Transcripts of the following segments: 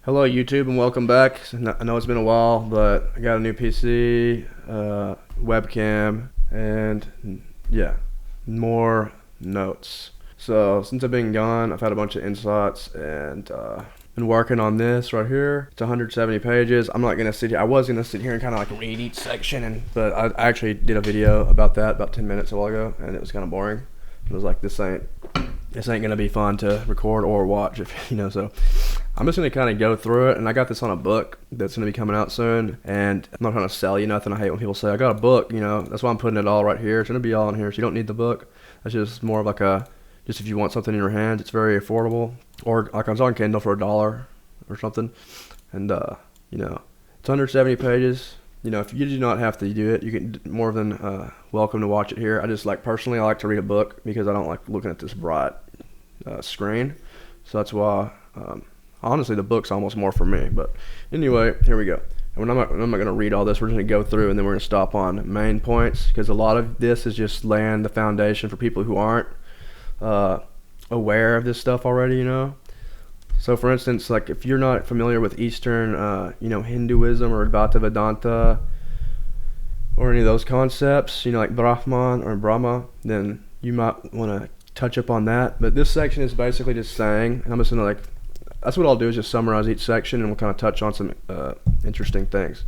Hello YouTube and welcome back. I know it's been a while, but I got a new PC, webcam, and yeah, more notes. So since I've been gone, I've had a bunch of insights and been working on this right here. It's 170 pages. I'm not gonna sit here. I was gonna sit here and kind of like read each section, but I actually did a video about that about 10 minutes a while ago, and it was kind of boring. It was like this ain't gonna be fun to record or watch, if you know. So I'm just gonna kind of go through it, and I got this on a book that's gonna be coming out soon. And I'm not trying to sell you nothing. I hate when people say I got a book. You know, that's why I'm putting it all right here. It's gonna be all in here, so you don't need the book. That's just more of like just if you want something in your hands. It's very affordable, or like I was on Kindle for $1 or something. And you know, it's 170 pages. You know, if you do not have to do it, you can more than welcome to watch it here. I just personally, I like to read a book because I don't like looking at this bright screen. So that's why, honestly, the book's almost more for me. But anyway, here we go. And I'm not going to read all this. We're just going to go through and then we're going to stop on main points, because a lot of this is just laying the foundation for people who aren't aware of this stuff already, you know. So for instance, like if you're not familiar with Eastern, you know, Hinduism or Advaita Vedanta or any of those concepts, you know, like Brahman or Brahma, then you might want to touch up on that. But this section is basically just saying, and I'm just gonna that's what I'll do, is just summarize each section and we'll kind of touch on some interesting things.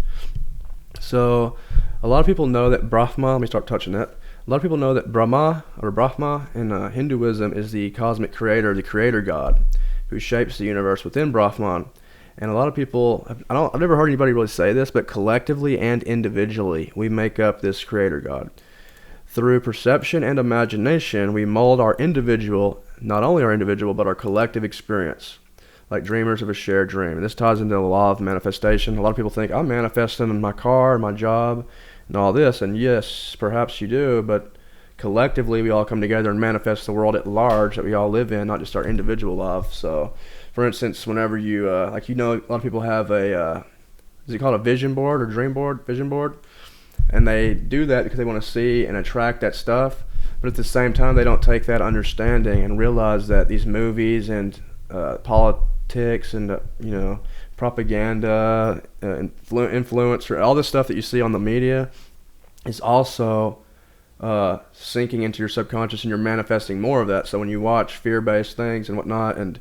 So a lot of people know that Brahma, let me start touching that. A lot of people know that Brahma in Hinduism is the cosmic creator, the creator god, who shapes the universe within Brahman. And a lot of people, I've never heard anybody really say this, but collectively and individually, we make up this creator god. Through perception and imagination, we mold our individual, not only our individual, but our collective experience, like dreamers of a shared dream. And this ties into the law of manifestation. A lot of people think, I'm manifesting in my car, my job, and all this. And yes, perhaps you do, but collectively we all come together and manifest the world at large that we all live in, not just our individual life. So for instance, whenever you a lot of people have a is it called a vision board or vision board, and they do that because they want to see and attract that stuff. But at the same time, they don't take that understanding and realize that these movies and politics and you know, propaganda, influence, or all this stuff that you see on the media is also sinking into your subconscious, and you're manifesting more of that. So when you watch fear-based things and whatnot, and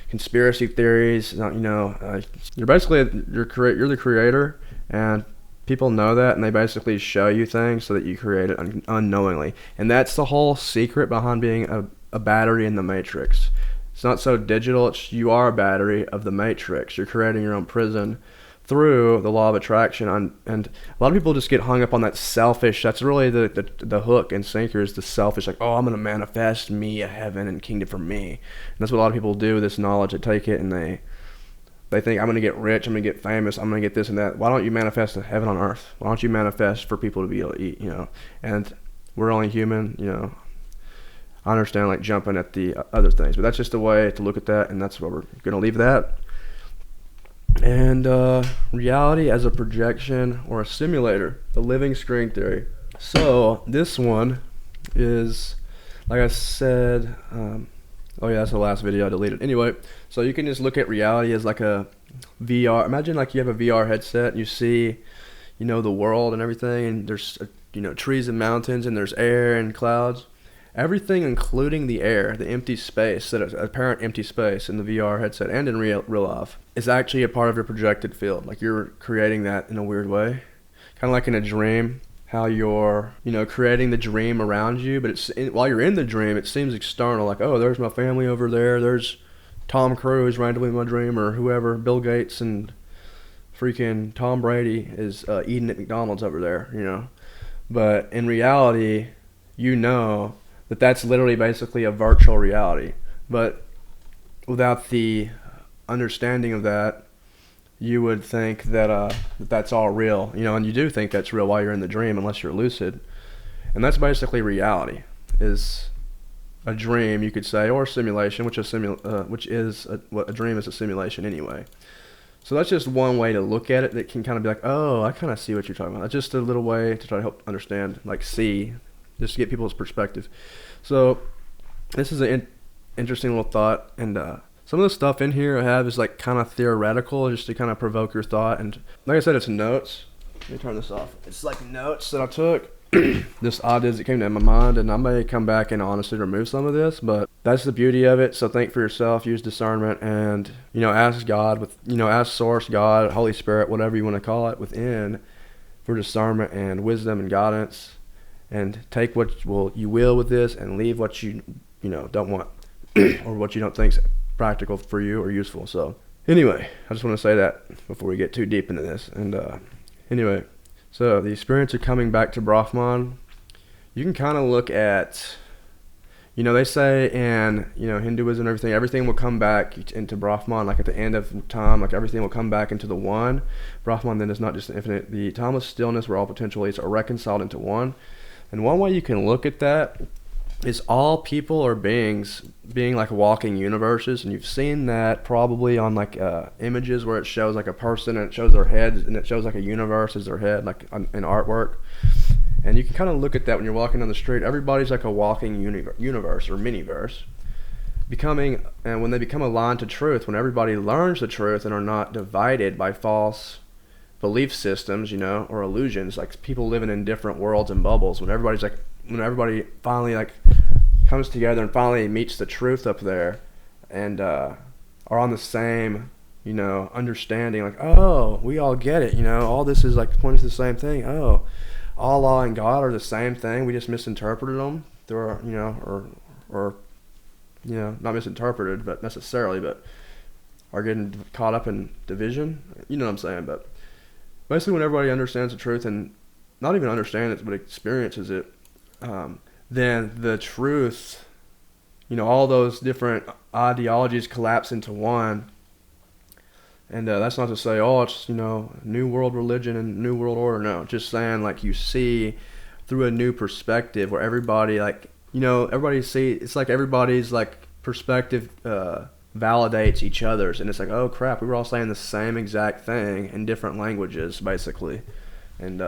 conspiracy theories, you know, you're the creator, and people know that, and they basically show you things so that you create it unknowingly. And that's the whole secret behind being a battery in the matrix. It's not so digital. You are a battery of the matrix. You're creating your own prison through the law of attraction. And a lot of people just get hung up on that selfish. That's really the hook and sinker, is the selfish, like, oh, I'm going to manifest me a heaven and kingdom for me. And that's what a lot of people do with this knowledge. They take it and they think, I'm going to get rich, I'm going to get famous, I'm going to get this and that. Why don't you manifest a heaven on earth? Why don't you manifest for people to be able to eat, you know? And we're only human, you know. I understand like jumping at the other things, but that's just a way to look at that, and that's where we're going to leave that. And reality as a projection or a simulator, the living screen theory. So this one is, like I said, oh yeah, that's the last video I deleted. Anyway, so you can just look at reality as like a VR. Imagine like you have a VR headset and you see, you know, the world and everything, and there's, you know, trees and mountains, and there's air and clouds. Everything, including the air, the empty space, that apparent empty space in the VR headset and in real life, is actually a part of your projected field. Like you're creating that in a weird way, kind of like in a dream. How you're, you know, creating the dream around you, but while you're in the dream, it seems external. Like, oh, there's my family over there. There's Tom Cruise randomly in my dream, or whoever, Bill Gates and freaking Tom Brady is eating at McDonald's over there, you know. But in reality, you know that that's literally basically a virtual reality. But without the understanding of that, you would think that that's all real, you know, and you do think that's real while you're in the dream, unless you're lucid. And that's basically reality, is a dream, you could say, or a simulation, what a dream is, a simulation anyway. So that's just one way to look at it that can kind of be like, oh, I kind of see what you're talking about. That's just a little way to try to help understand, like just to get people's perspective. So this is an interesting little thought, and Some of the stuff in here I have is like kind of theoretical, just to kind of provoke your thought. And like I said, it's notes. Let me turn this off. It's like notes that I took. Just ideas that came to my mind, and I may come back and honestly remove some of this, but that's the beauty of it. So think for yourself, use discernment, and ask God ask Source, God, Holy Spirit, whatever you want to call it, within, for discernment and wisdom and guidance, and take what you will with this, and leave what you don't want or what you don't think is practical for you or useful. So anyway, I just want to say that before we get too deep into this. And anyway, so the experience of coming back to Brahman, you can kind of look at, they say in, Hinduism and everything will come back into Brahman, like at the end of time, like everything will come back into the one. Brahman then is not just infinite. The timeless stillness where all potentialities are reconciled into one. And one way you can look at that is all people or beings being like walking universes, and you've seen that probably on like images where it shows like a person and it shows their head and it shows like a universe as their head, like in artwork. And you can kind of look at that when you're walking down the street. Everybody's like a walking universe or miniverse, and when they become aligned to truth, when everybody learns the truth and are not divided by false belief systems, or illusions, like people living in different worlds and bubbles, when everybody finally like comes together and finally meets the truth up there, and are on the same understanding, like, oh, we all get it, all this is like pointing to the same thing. Oh, Allah and God are the same thing, we just misinterpreted them. They're or not misinterpreted but necessarily, but are getting caught up in division, what I'm saying. But basically, when everybody understands the truth, and not even understands it but experiences it, then the truth, all those different ideologies collapse into one. And that's not to say, oh, it's, new world religion and new world order. No, just saying, like, you see through a new perspective where everybody, like, everybody it's like everybody's, like, perspective validates each other's. And it's like, oh, crap, we were all saying the same exact thing in different languages, basically. And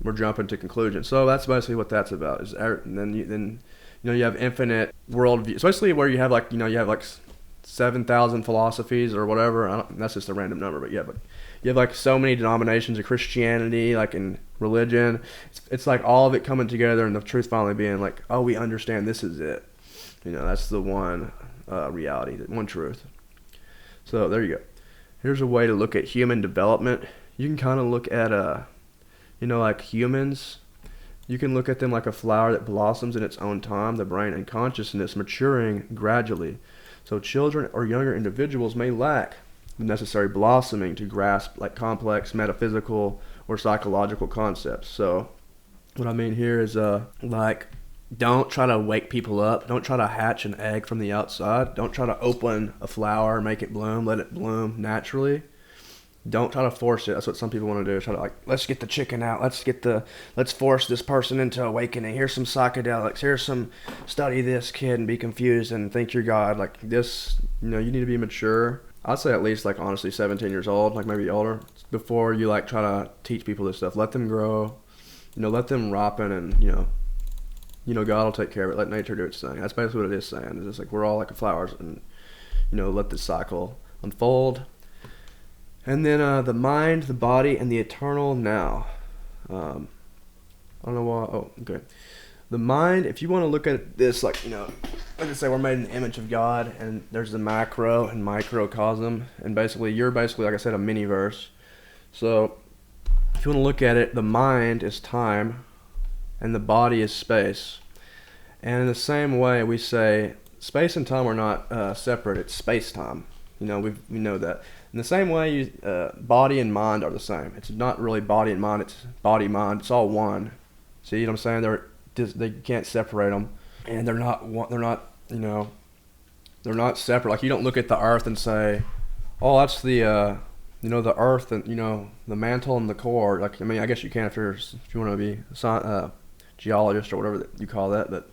we're jumping to conclusions. So that's basically what that's about. And then you have infinite worldview, especially where you have like you have like 7,000 philosophies or whatever. That's just a random number, but you have like so many denominations of Christianity, like in religion. It's like all of it coming together, and the truth finally being like, oh, we understand this is it. That's the one reality, the one truth. So there you go. Here's a way to look at human development. You can kind of look at like humans, you can look at them like a flower that blossoms in its own time, the brain and consciousness maturing gradually. So children or younger individuals may lack the necessary blossoming to grasp like complex metaphysical or psychological concepts. So what I mean here is like, don't try to wake people up. Don't try to hatch an egg from the outside. Don't try to open a flower, make it bloom, let it bloom naturally. Don't try to force it. That's what some people want to do. Try to, like, let's get the chicken out. Let's force this person into awakening. Here's some psychedelics. Here's some, study this kid and be confused and think you're God. Like this, you need to be mature. I'd say at least, like, honestly, 17 years old, like maybe older, before you like try to teach people this stuff. Let them grow, let them ripen, and God will take care of it. Let nature do its thing. That's basically what it is saying. It's just like we're all like flowers, and let this cycle unfold. And then the mind, the body, and the eternal now. I don't know why. Oh, okay. The mind, if you want to look at this, like, like I say, we're made in the image of God, and there's the macro and microcosm. And basically, you're basically, like I said, a mini-verse. So if you want to look at it, the mind is time, and the body is space. And in the same way, we say space and time are not separate. It's space-time. We know that. In the same way, body and mind are the same. It's not really body and mind. It's body, mind. It's all one. See what I'm saying? They can't separate them, and they're not separate. Like, you don't look at the earth and say, oh, that's the the earth and the mantle and the core. Like, I mean, I guess you can if you want to be a geologist or whatever that you call that. But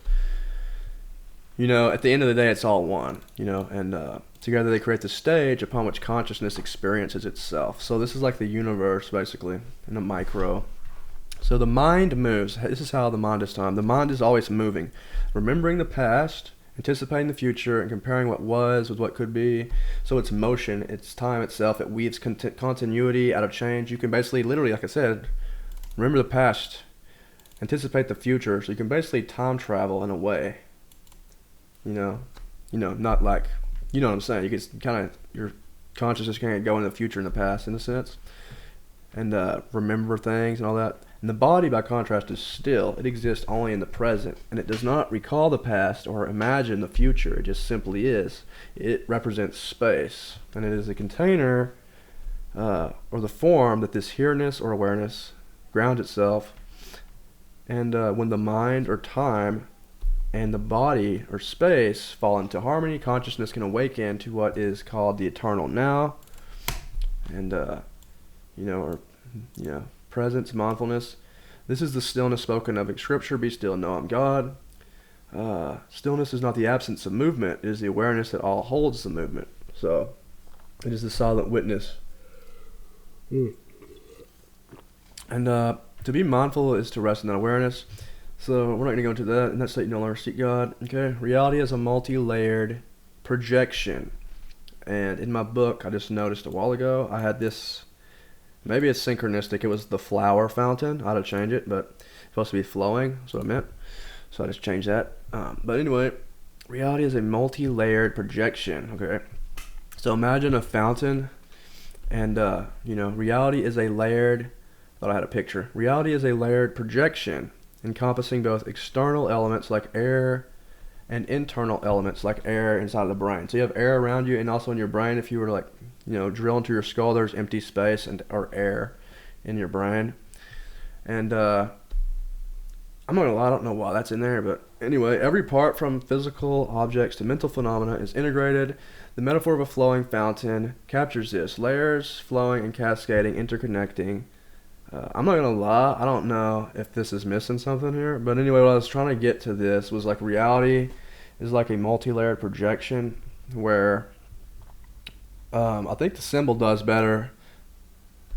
at the end of the day, it's all one. And together they create the stage upon which consciousness experiences itself. So this is like the universe, basically, in a micro. So the mind moves. This is how the mind is time. The mind is always moving, remembering the past anticipating the future and comparing what was with what could be. So it's motion, it's time itself. It weaves continuity out of change. You can basically, literally, like I said, remember the past, anticipate the future. So you can basically time travel in a way. Not like, you know what I'm saying. You can kind of, your consciousness can go into the future and the past in a sense, and remember things and all that. And the body, by contrast, is still. It exists only in the present, and it does not recall the past or imagine the future. It just simply is. It represents space, and it is a container or the form that this here-ness or awareness grounds itself. And when the mind or time and the body or space fall into harmony, consciousness can awaken to what is called the eternal now, and presence, mindfulness. This is the stillness spoken of in Scripture. Be still and know I'm God. Stillness is not the absence of movement. It is the awareness that all holds the movement. So it is the silent witness. And to be mindful is to rest in that awareness. So we're not going to go into that. And that's that you no longer seek God. Okay. Reality is a multi-layered projection. And in my book, I just noticed a while ago, I had this. Maybe it's synchronistic. It was the flower fountain. I had to change it, but it's supposed to be flowing. That's what I meant. So I just changed that. But anyway, reality is a multi-layered projection. Okay. So imagine a fountain, and reality is a layered. Thought I had a picture. Reality is a layered projection, encompassing both external elements like air and internal elements like air inside of the brain. So you have air around you, and also in your brain. If you were to drill into your skull, there's empty space or air in your brain. And I'm not gonna lie, I don't know why that's in there, but anyway, every part from physical objects to mental phenomena is integrated. The metaphor of a flowing fountain captures this: layers, flowing and cascading, interconnecting. I'm not gonna lie, I don't know if this is missing something here, but anyway, what I was trying to get to this was like reality is like a multi-layered projection where I think the symbol does better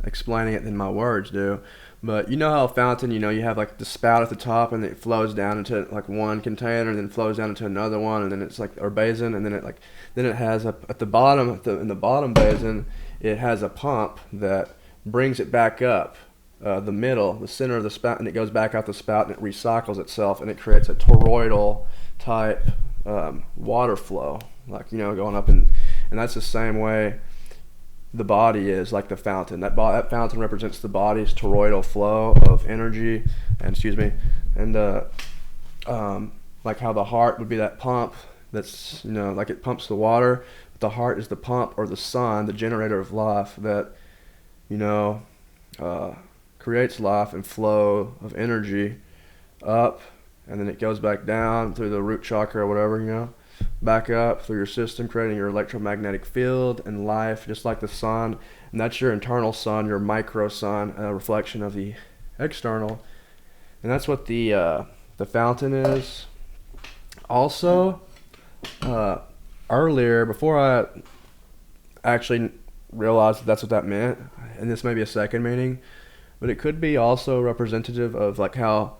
explaining it than my words do. But you know how a fountain, you have like the spout at the top, and it flows down into like one container, and then flows down into another one, and then it's like, or basin, and then it has at the bottom, in the bottom basin, it has a pump that brings it back up. The center of the spout, and it goes back out the spout, and it recycles itself, and it creates a toroidal type water flow, like going up, and that's the same way the body is, like the fountain. That fountain represents the body's toroidal flow of energy, and like how the heart would be that pump that's like it pumps the water. But the heart is the pump, or the sun, the generator of life that creates life and flow of energy up, and then it goes back down through the root chakra or whatever, back up through your system, creating your electromagnetic field and life, just like the sun. And that's your internal sun, your micro sun, a reflection of the external. And that's what the fountain is. Also, earlier, before I actually realized that's what that meant, and this may be a second meaning, but it could be also representative of like how,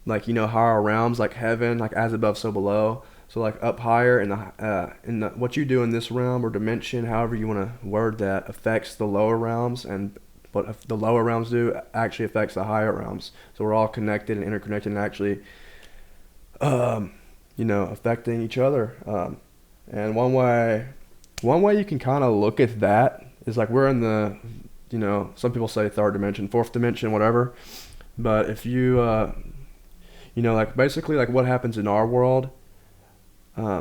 higher realms, like heaven, like as above, so below. So like up higher in the what you do in this realm or dimension, however you want to word that, affects the lower realms, and what the lower realms do actually affects the higher realms. So we're all connected and interconnected, and actually, affecting each other. And one way you can kind of look at that is like we're in the, some people say third dimension, fourth dimension, whatever. But if you, like basically like what happens in our world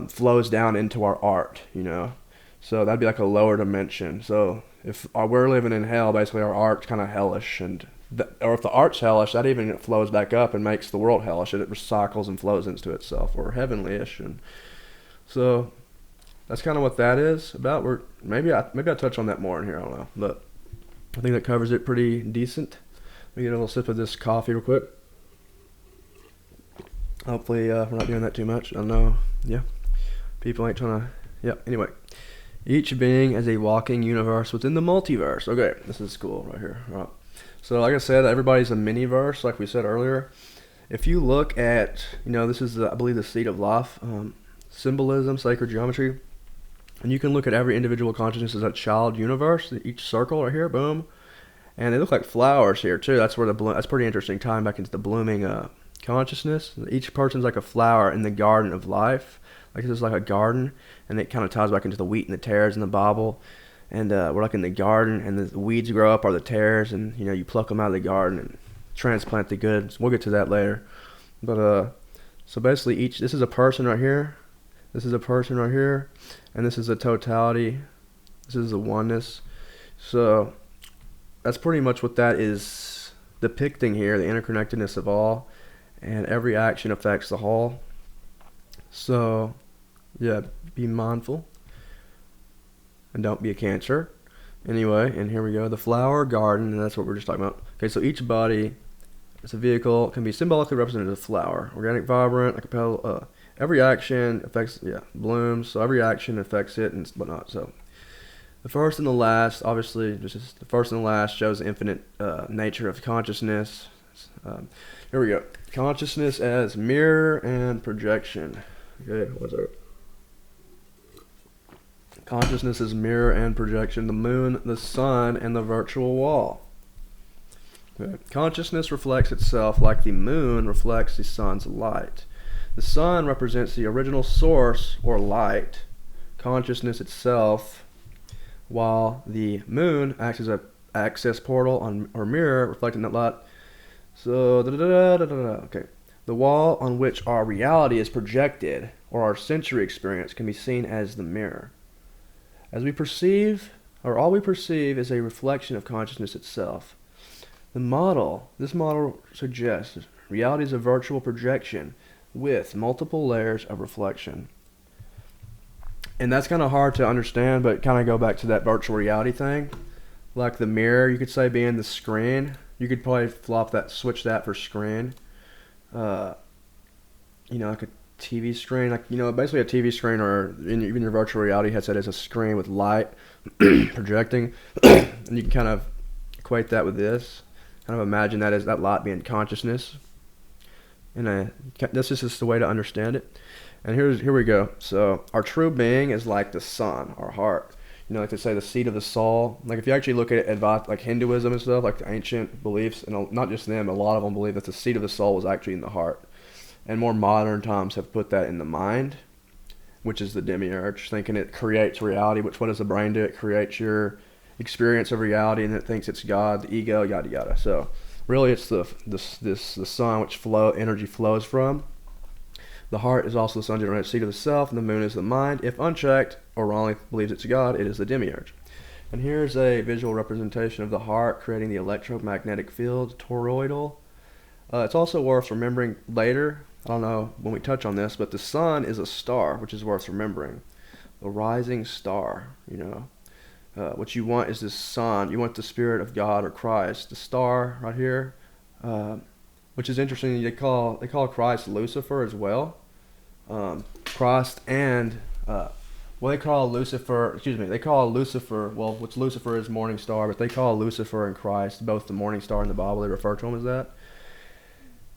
flows down into our art, So that'd be like a lower dimension. So if we're living in hell, basically our art's kind of hellish, or if the art's hellish, that even flows back up and makes the world hellish. It recycles and flows into itself, or heavenly-ish. And so that's kind of what that is about. Maybe I touch on that more in here. I don't know, but I think that covers it pretty decent. Let me get a little sip of this coffee real quick. Hopefully we're not doing that too much. I don't know. Yeah, people ain't trying to. Yeah. Anyway, each being as a walking universe within the multiverse. Okay, this is cool right here. All right. So like I said, everybody's a mini-verse, like we said earlier. If you look at, this is I believe the seat of life. symbolism, sacred geometry. And you can look at every individual consciousness as a child universe. Each circle right here, boom. And they look like flowers here too. That's where that's pretty interesting. Tying back into the blooming consciousness. Each person's like a flower in the garden of life. Like this is like a garden, and it kind of ties back into the wheat and the tares and the Bible. And we're like in the garden, and the weeds grow up are the tares, and you pluck them out of the garden and transplant the good. We'll get to that later. But so basically, this is a person right here. This is a person right here, and this is a totality. This is a oneness. So that's pretty much what that is depicting here, the interconnectedness of all, and every action affects the whole. So, yeah, be mindful, and don't be a Cancer. Anyway, and here we go, the flower garden, and that's what we're just talking about. Okay, so each body, as a vehicle, can be symbolically represented as a flower. Organic, vibrant, like a petal. Every action affects, blooms, so every action affects it and whatnot, so. The first and the last, obviously, just the first and the last shows the infinite nature of consciousness. Here we go. Consciousness as mirror and projection. Okay, what's that? Consciousness as mirror and projection. The moon, the sun, and the virtual wall. Okay. Consciousness reflects itself like the moon reflects the sun's light. The sun represents the original source or light, consciousness itself, while the moon acts as an access portal or mirror reflecting that light. So, okay. The wall on which our reality is projected, or our sensory experience, can be seen as the mirror. As we perceive, or all we perceive, is a reflection of consciousness itself. This model suggests reality is a virtual projection with multiple layers of reflection. And that's kind of hard to understand, but kind of go back to that virtual reality thing. Like the mirror, you could say being the screen. You could probably switch that for screen. Like a TV screen. Like, basically a TV screen, or even your virtual reality headset is a screen with light projecting. And you can kind of equate that with this. Kind of imagine that as that light being consciousness. And this is just the way to understand it. And here we go. So our true being is like the sun, our heart. Like they say, the seat of the soul. Like if you actually look at like Hinduism and stuff, like the ancient beliefs, and not just them, a lot of them believe that the seat of the soul was actually in the heart. And more modern times have put that in the mind, which is the demiurge, thinking it creates reality. Which, what does the brain do? It creates your experience of reality, and it thinks it's God, the ego, yada yada. So really, it's the sun, which energy flows from. The heart is also the sun-generated seat of the self, and the moon is the mind. If unchecked or wrongly believes it's God, it is the demiurge. And here's a visual representation of the heart creating the electromagnetic field, toroidal. It's also worth remembering later, I don't know when we touch on this, but the sun is a star, which is worth remembering. A rising star, what you want is this sun. You want the spirit of God or Christ. The star right here, which is interesting. They call Christ Lucifer as well. Christ and they call Lucifer. They call Lucifer. Well, which Lucifer is morning star, but they call Lucifer and Christ both the morning star in the Bible. They refer to him as that.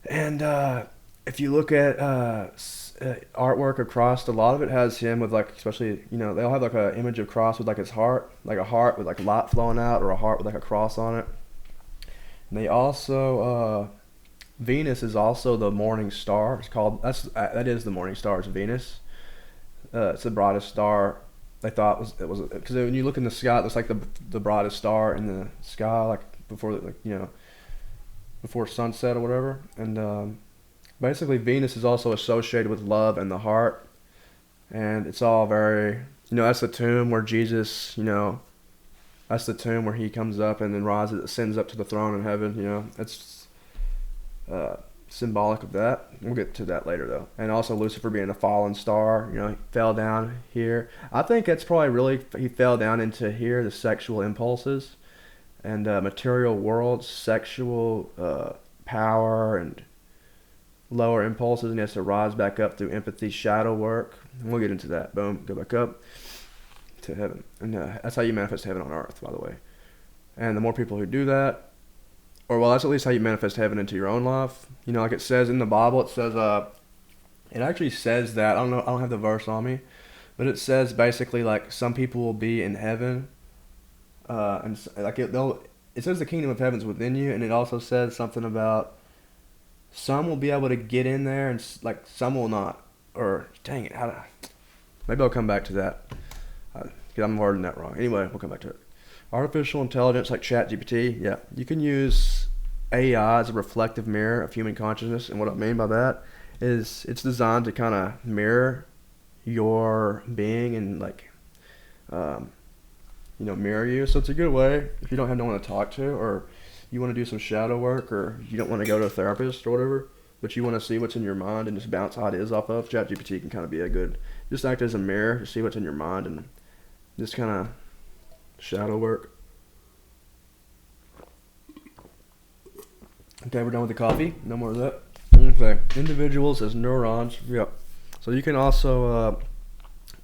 And if you look at artwork of Christ, a lot of it has him with especially they all have like an image of Christ with like his heart, like a heart with like light flowing out, or a heart with like a cross on it. And they also Venus is also the morning star. It's called that is the morning star. It's Venus. It's the brightest star. They thought it was because when you look in the sky, it looks like the brightest star in the sky, like before before sunset or whatever. And basically, Venus is also associated with love and the heart, and it's all very that's the tomb where Jesus that's the tomb where he comes up and then ascends up to the throne in heaven. It's symbolic of that. We'll get to that later though. And also Lucifer being a fallen star, he fell down here. I think that's probably he fell down into here, the sexual impulses and material world, sexual power and lower impulses, and he has to rise back up through empathy, shadow work. And we'll get into that. Boom, go back up to heaven. And that's how you manifest heaven on earth, by the way. And the more people who do that, that's at least how you manifest heaven into your own life. Like it says in the Bible, it says It actually says that, I don't know, I don't have the verse on me, but it says basically like some people will be in heaven, like it says the kingdom of heaven's within you, and it also says something about some will be able to get in there and like some will not. Or dang it, maybe I'll come back to that. Because I'm wording that wrong. Anyway, we'll come back to it. Artificial intelligence like ChatGPT, yeah, you can use AI as a reflective mirror of human consciousness, and what I mean by that is it's designed to kind of mirror your being and like, um, mirror you. So it's a good way if you don't have no one to talk to, or you want to do some shadow work, or you don't want to go to a therapist or whatever, but you want to see what's in your mind and just bounce ideas off of. ChatGPT can kind of be a good, just act as a mirror to see what's in your mind and just kind of shadow work. Okay, we're done with the coffee. No more of that. Okay, individuals as neurons. Yep. So you can also,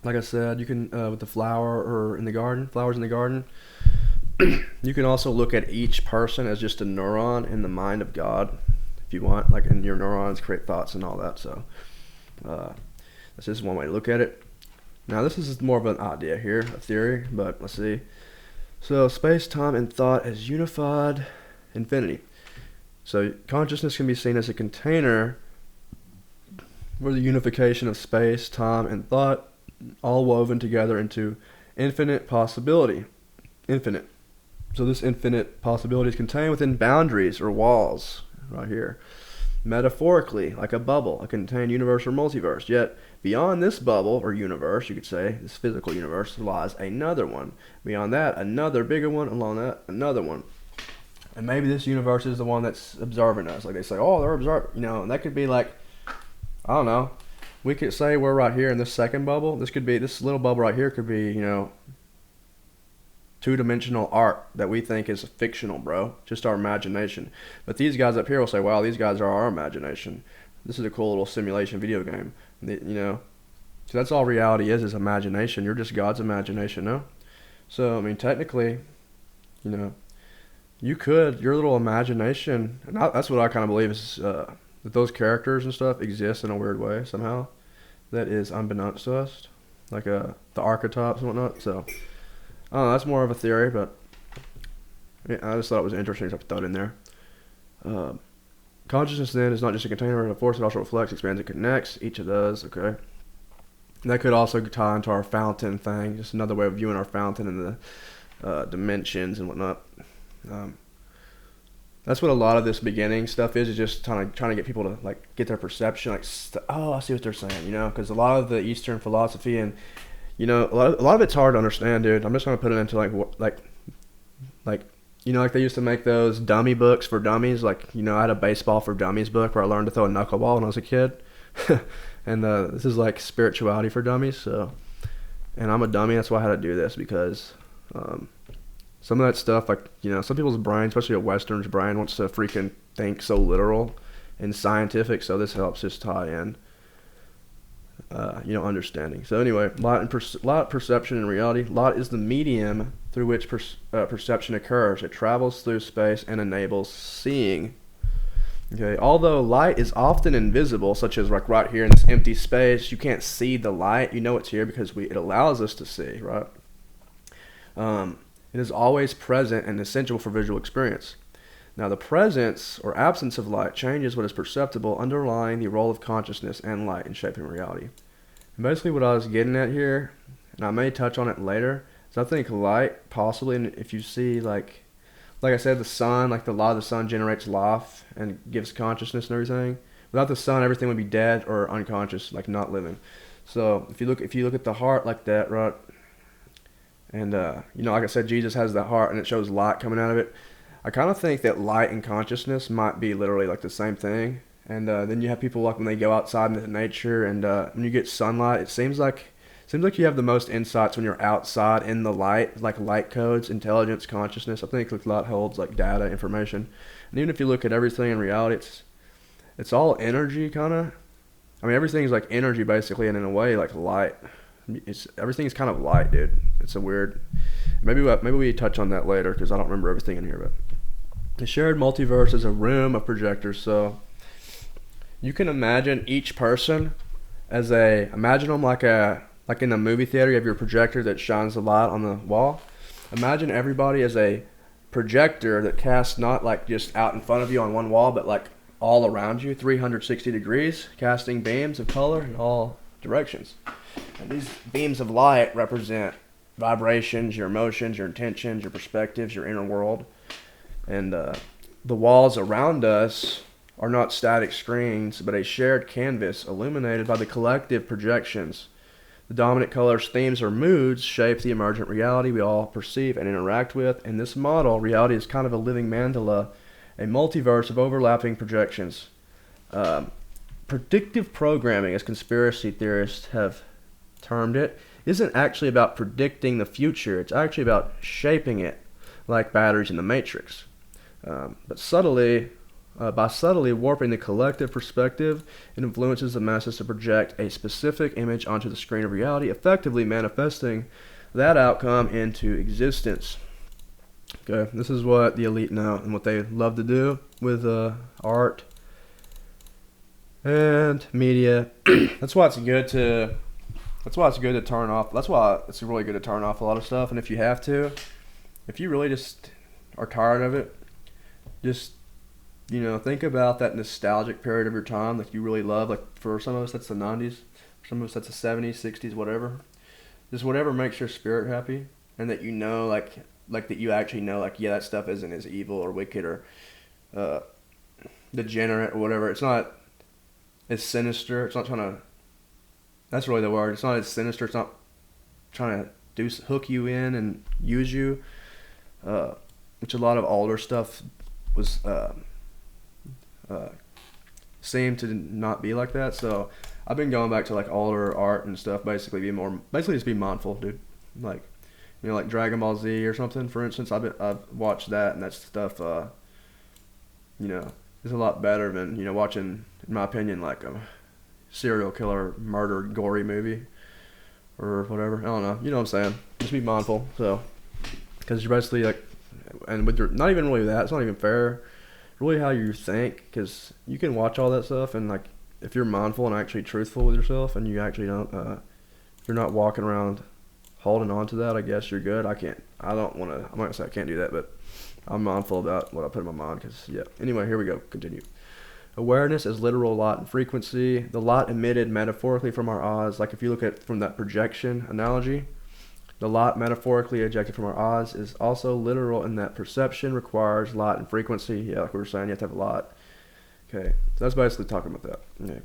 like I said, you can with the flower or in the garden, flowers in the garden. You can also look at each person as just a neuron in the mind of God, if you want. Like, and your neurons create thoughts and all that. So that's just one way to look at it. Now, this is more of an idea here, a theory, but let's see. So, space, time, and thought as unified infinity. So, consciousness can be seen as a container where the unification of space, time, and thought all woven together into infinite possibility. Infinite. So, this infinite possibility is contained within boundaries or walls, right here. Metaphorically, like a bubble, a contained universe or multiverse. Yet, beyond this bubble, or universe, you could say, this physical universe, lies another one. Beyond that, another bigger one. Along that, another one. And maybe this universe is the one that's observing us. Like they say, oh, they're observing, and that could be like, I don't know. We could say we're right here in this second bubble. This little bubble right here could be, two-dimensional art that we think is fictional, bro. Just our imagination. But these guys up here will say, wow, these guys are our imagination. This is a cool little simulation video game. So that's all reality is imagination. You're just God's imagination, no? So, I mean, technically, your little imagination, and that's what I kind of believe is that those characters and stuff exist in a weird way somehow that is unbeknownst to us, like the archetypes and whatnot. So, I don't know, that's more of a theory, but yeah, I just thought it was interesting, so I throw it in there. Consciousness then is not just a container and a force, it also reflects, expands, and connects. Each of those, okay. And that could also tie into our fountain thing, just another way of viewing our fountain and the dimensions and whatnot. That's what a lot of this beginning stuff is just trying to get people to like get their perception, like, I see what they're saying, because a lot of the Eastern philosophy and a lot of it's hard to understand, dude. I'm just gonna put it into like they used to make those dummy books for dummies. Like, I had a baseball for dummies book where I learned to throw a knuckleball when I was a kid. And this is like spirituality for dummies. So, and I'm a dummy. That's why I had to do this because some of that stuff, like, some people's brain, especially a Western's brain, wants to freaking think so literal and scientific. So this helps just tie in. Understanding. So anyway, light, perception, and reality. Light is the medium through which perception occurs. It travels through space and enables seeing. Okay, although light is often invisible, such as like right here in this empty space, you can't see the light. It's here because it allows us to see, right? It is always present and essential for visual experience. Now, the presence or absence of light changes what is perceptible, underlying the role of consciousness and light in shaping reality. And basically what I was getting at here, and I may touch on it later, is I think light possibly, and if you see like I said, the sun, like the light of the sun generates life and gives consciousness and everything. Without the sun, everything would be dead or unconscious, like not living. So if you look at the heart like that, right, and like I said, Jesus has that heart and it shows light coming out of it. I kind of think that light and consciousness might be literally like the same thing. And then you have people like when they go outside into nature and when you get sunlight, it seems like you have the most insights when you're outside in the light, like light codes, intelligence, consciousness. I think light holds like data, information. And even if you look at everything in reality, it's all energy kind of. I mean, everything's like energy basically, and in a way like light. Everything's kind of light, dude. It's a weird. Maybe we touch on that later because I don't remember everything in here, but. The shared multiverse is a room of projectors, so you can imagine each person imagine them like in a movie theater, you have your projector that shines the light on the wall. Imagine everybody as a projector that casts not like just out in front of you on one wall, but like all around you, 360 degrees, casting beams of color in all directions. And these beams of light represent vibrations, your emotions, your intentions, your perspectives, your inner world. And the walls around us are not static screens, but a shared canvas illuminated by the collective projections. The dominant colors, themes, or moods shape the emergent reality we all perceive and interact with. In this model, reality is kind of a living mandala, a multiverse of overlapping projections. Predictive programming, as conspiracy theorists have termed it, isn't actually about predicting the future. It's actually about shaping it, like batteries in the Matrix. But by subtly warping the collective perspective, it influences the masses to project a specific image onto the screen of reality, effectively manifesting that outcome into existence. Okay, this is what the elite know and what they love to do with art and media. That's why it's good to turn off. That's why it's really good to turn off a lot of stuff. And if you really just are tired of it, just think about that nostalgic period of your time that you really love. Like for some of us, that's the 90s. For some of us, that's the 70s, 60s, whatever. Just whatever makes your spirit happy, and that like that you actually know, like, yeah, that stuff isn't as evil or wicked or degenerate or whatever. It's not as sinister. It's not trying to. That's really the word. It's not as sinister. It's not trying to hook you in and use you, which a lot of older stuff was seemed to not be like that. So I've been going back to like older art and stuff, basically just be mindful, dude. Like, like Dragon Ball Z or something, for instance. I've watched that, and that stuff is a lot better than watching, in my opinion, like a serial killer murder gory movie or whatever. I don't know. You know what I'm saying? Just be mindful. So, because you're basically like, and with your, not even really that, it's not even fair, really how you think, because you can watch all that stuff, and like if you're mindful and actually truthful with yourself, and you actually don't, you're not walking around holding on to that, I guess you're good. I'm not gonna say I can't do that, but I'm mindful about what I put in my mind, because yeah. Anyway, here we go. Continue. Awareness is literal light and frequency. The light emitted metaphorically from our eyes, like if you look at from that projection analogy, the light metaphorically ejected from our eyes is also literal in that perception requires light and frequency. Yeah, like we were saying, you have to have a light. Okay, so that's basically talking about that. Okay.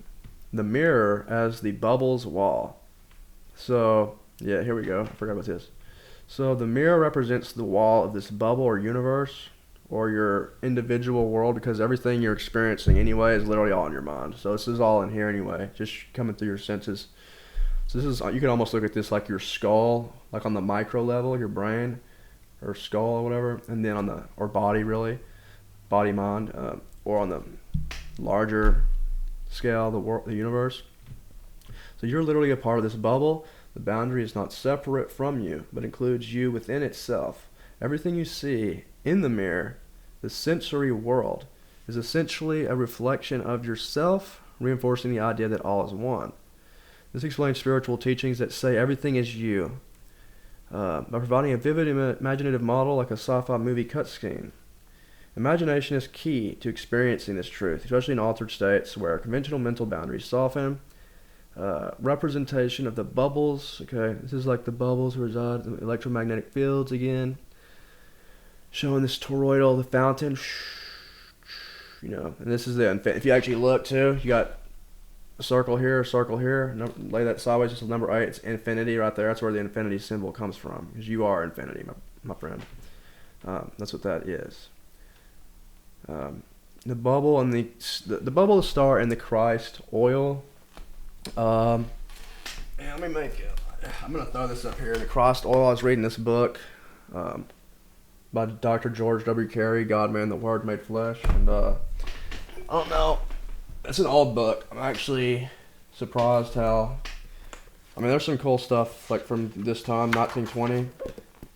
The mirror as the bubble's wall. So, yeah, here we go. I forgot about this. So the mirror represents the wall of this bubble or universe or your individual world, because everything you're experiencing anyway is literally all in your mind. So this is all in here anyway, just coming through your senses. So this is, you can almost look at this like your skull, like on the micro level, your brain or skull or whatever, and then on the, or body really, body mind, or on the larger scale, the universe. So you're literally a part of this bubble. The boundary is not separate from you, but includes you within itself. Everything you see in the mirror, the sensory world, is essentially a reflection of yourself, reinforcing the idea that all is one. This explains spiritual teachings that say everything is you, by providing a vivid imaginative model like a sci-fi movie cutscene. Imagination is key to experiencing this truth, especially in altered states where conventional mental boundaries soften. Representation of the bubbles. Okay, this is like the bubbles reside in electromagnetic fields again, showing this toroidal, the fountain, and this is the, if you actually look too, you got a circle here, lay that sideways, just number 8, it's infinity right there. That's where the infinity symbol comes from, because you are infinity, my friend. That's what that is. The bubble and the bubble, the star, and the Christ oil. Let me make it. I'm gonna throw this up here. The Christ oil. I was reading this book by Dr. George W. Carey, God, Man, the Word Made Flesh, and I don't know. It's an old book. I'm actually surprised how. I mean, there's some cool stuff like from this time, 1920.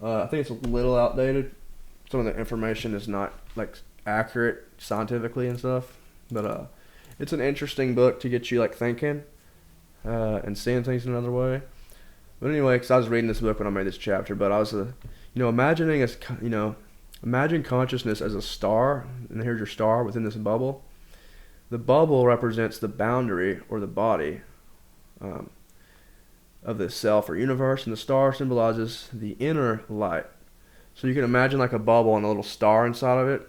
I think it's a little outdated. Some of the information is not like accurate scientifically and stuff, but it's an interesting book to get you like thinking. and seeing things in another way. But anyway, because I was reading this book when I made this chapter, but I was, imagining imagine consciousness as a star, and here's your star within this bubble. The bubble represents the boundary or the body of the self or universe, and the star symbolizes the inner light. So you can imagine like a bubble and a little star inside of it.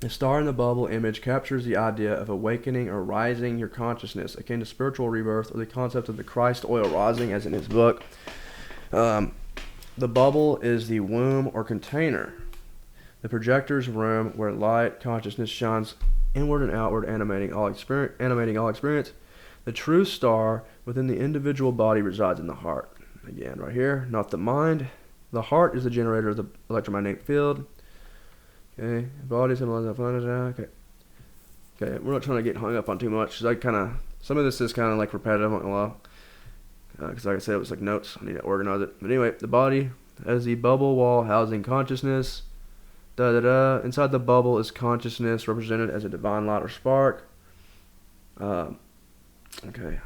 The star in the bubble image captures the idea of awakening or rising your consciousness, akin to spiritual rebirth or the concept of the Christ oil rising, as in his book. The bubble is the womb or container, the projector's room where light consciousness shines inward and outward, animating all experience. The true star within the individual body resides in the heart. Again, right here, not the mind. The heart is the generator of the electromagnetic field. Okay, body symbolizes okay. Okay, we're not trying to get hung up on too much. Some of this is kind of like repetitive, I'm not gonna lie. Because like I said, it was like notes. I need to organize it. But anyway, the body as the bubble wall housing consciousness. Inside the bubble is consciousness represented as a divine light or spark. Okay.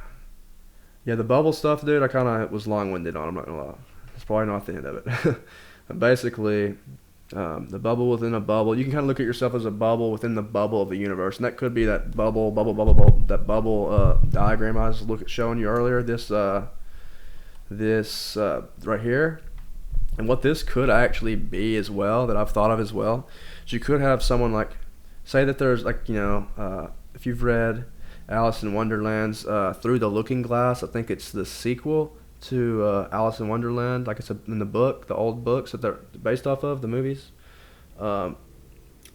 Yeah, the bubble stuff, dude, I kind of was long-winded on. I'm not gonna lie. It's probably not the end of it. Basically, the bubble within a bubble. You can kind of look at yourself as a bubble within the bubble of the universe, and that could be that bubble diagram I was showing you earlier. This right here, and what this could actually be as well, that I've thought of as well. So you could have someone like, say that there's like, if you've read Alice in Wonderland's Through the Looking Glass, I think it's the sequel to Alice in Wonderland, like it's in the book, the old books that they're based off of, the movies.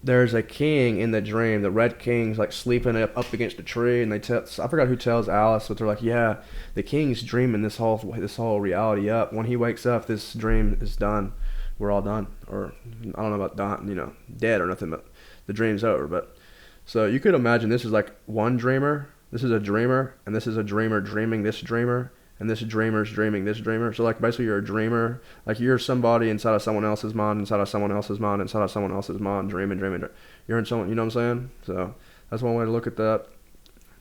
There's a king in the dream. The Red King's like sleeping up against a tree, and I forgot who tells Alice, but they're like, yeah, the king's dreaming this whole reality up. When he wakes up, this dream is done. We're all done, or I don't know about done, dead or nothing, but the dream's over. But so you could imagine this is like one dreamer. This is a dreamer, and this is a dreamer dreaming this dreamer. And this dreamer's dreaming this dreamer. So like basically you're a dreamer. Like you're somebody inside of someone else's mind, inside of someone else's mind, inside of someone else's mind, dreaming. You're in someone, you know what I'm saying? So that's one way to look at that.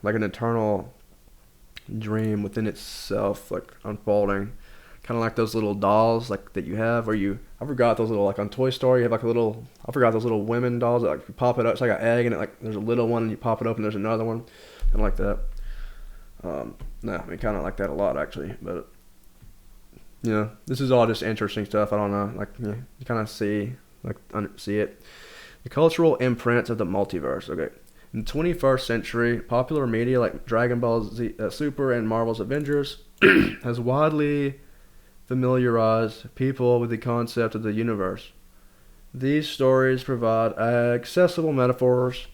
Like an eternal dream within itself, like unfolding. Kind of like those little dolls like that you have, I forgot those little, like on Toy Story, you have like I forgot those little women dolls that like you pop it up, it's like an egg, and it like there's a little one and you pop it open, there's another one. Kind of like that. Kind of like that a lot actually, but this is all just interesting stuff. I don't know, like you kind of see it. The cultural imprints of the multiverse. Okay, in the 21st century, popular media like Dragon Ball Z, Super and Marvel's Avengers has widely familiarized people with the concept of the universe. These stories provide accessible metaphors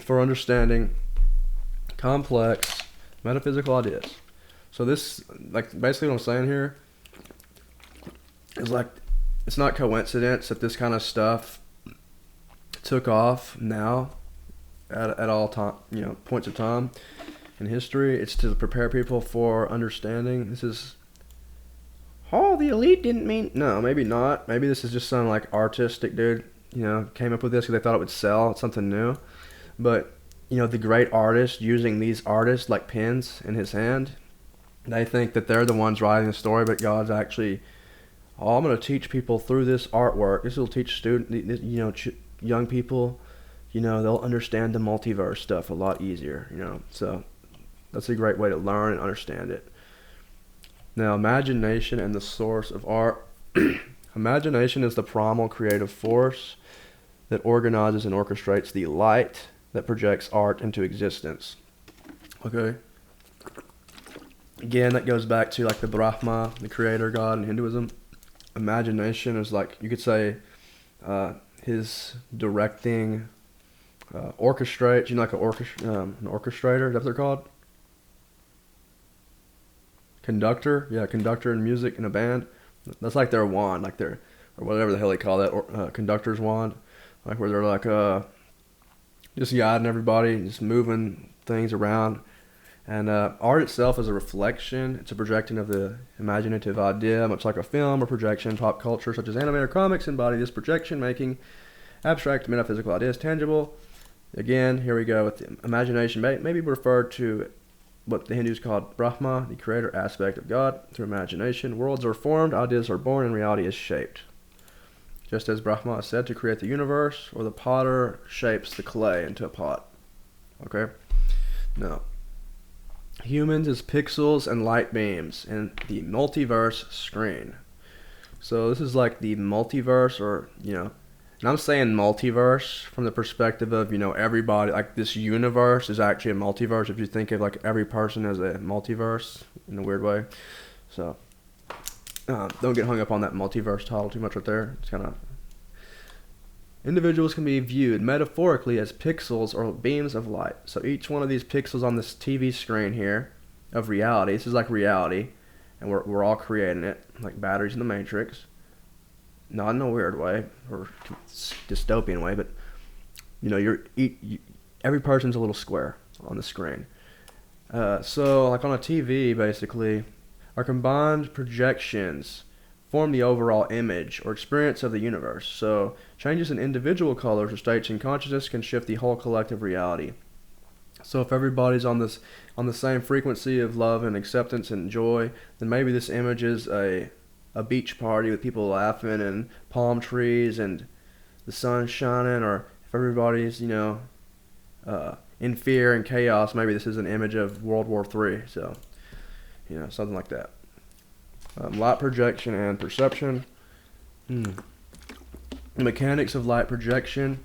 for understanding complex metaphysical ideas. So this, like, basically what I'm saying here is like, it's not coincidence that this kind of stuff took off now at all time, points of time in history. It's to prepare people for understanding. This is, the elite didn't mean, no, maybe not. Maybe this is just some like artistic dude, came up with this because they thought it would sell. It's something new. But the great artist using these artists like pens in his hand, they think that they're the ones writing the story, but God's actually, I'm going to teach people through this artwork. This will teach young people, they'll understand the multiverse stuff a lot easier, So that's a great way to learn and understand it. Now, imagination and the source of art. Imagination is the primal creative force that organizes and orchestrates the light that projects art into existence. Okay. Again, that goes back to like the Brahma, the creator god in Hinduism. Imagination is like, you could say, his directing, orchestrate. Like an orchestrator? Is that what they're called? Conductor? Yeah, conductor in music in a band. That's like their wand, like or whatever the hell they call that, or conductor's wand. Like where they're like, just guiding everybody, just moving things around. And art itself is a reflection. It's a projecting of the imaginative idea, much like a film or projection. Pop culture, such as anime or comics, embody this projection, making abstract metaphysical ideas tangible. Again, here we go with the imagination. Maybe referred to what the Hindus called Brahma, the creator aspect of God. Through imagination, worlds are formed, ideas are born, and reality is shaped. Just as Brahma is said to create the universe, or the potter shapes the clay into a pot. Okay? Now, humans is pixels and light beams in the multiverse screen. So this is like the multiverse, or, and I'm saying multiverse from the perspective of, everybody, like this universe is actually a multiverse if you think of like every person as a multiverse in a weird way. So, don't get hung up on that multiverse title too much right there. It's kind of... Individuals can be viewed metaphorically as pixels or beams of light. So each one of these pixels on this TV screen here of reality, this is like reality, and we're all creating it, like batteries in the Matrix. Not in a weird way or dystopian way, but every person's a little square on the screen. So like on a TV, basically, our combined projections form the overall image or experience of the universe. So changes in individual colors or states in consciousness can shift the whole collective reality. So if everybody's on the same frequency of love and acceptance and joy, then maybe this image is a beach party with people laughing and palm trees and the sun shining. Or if everybody's in fear and chaos, maybe this is an image of World War III. So something like that. Light projection and perception. The mechanics of light projection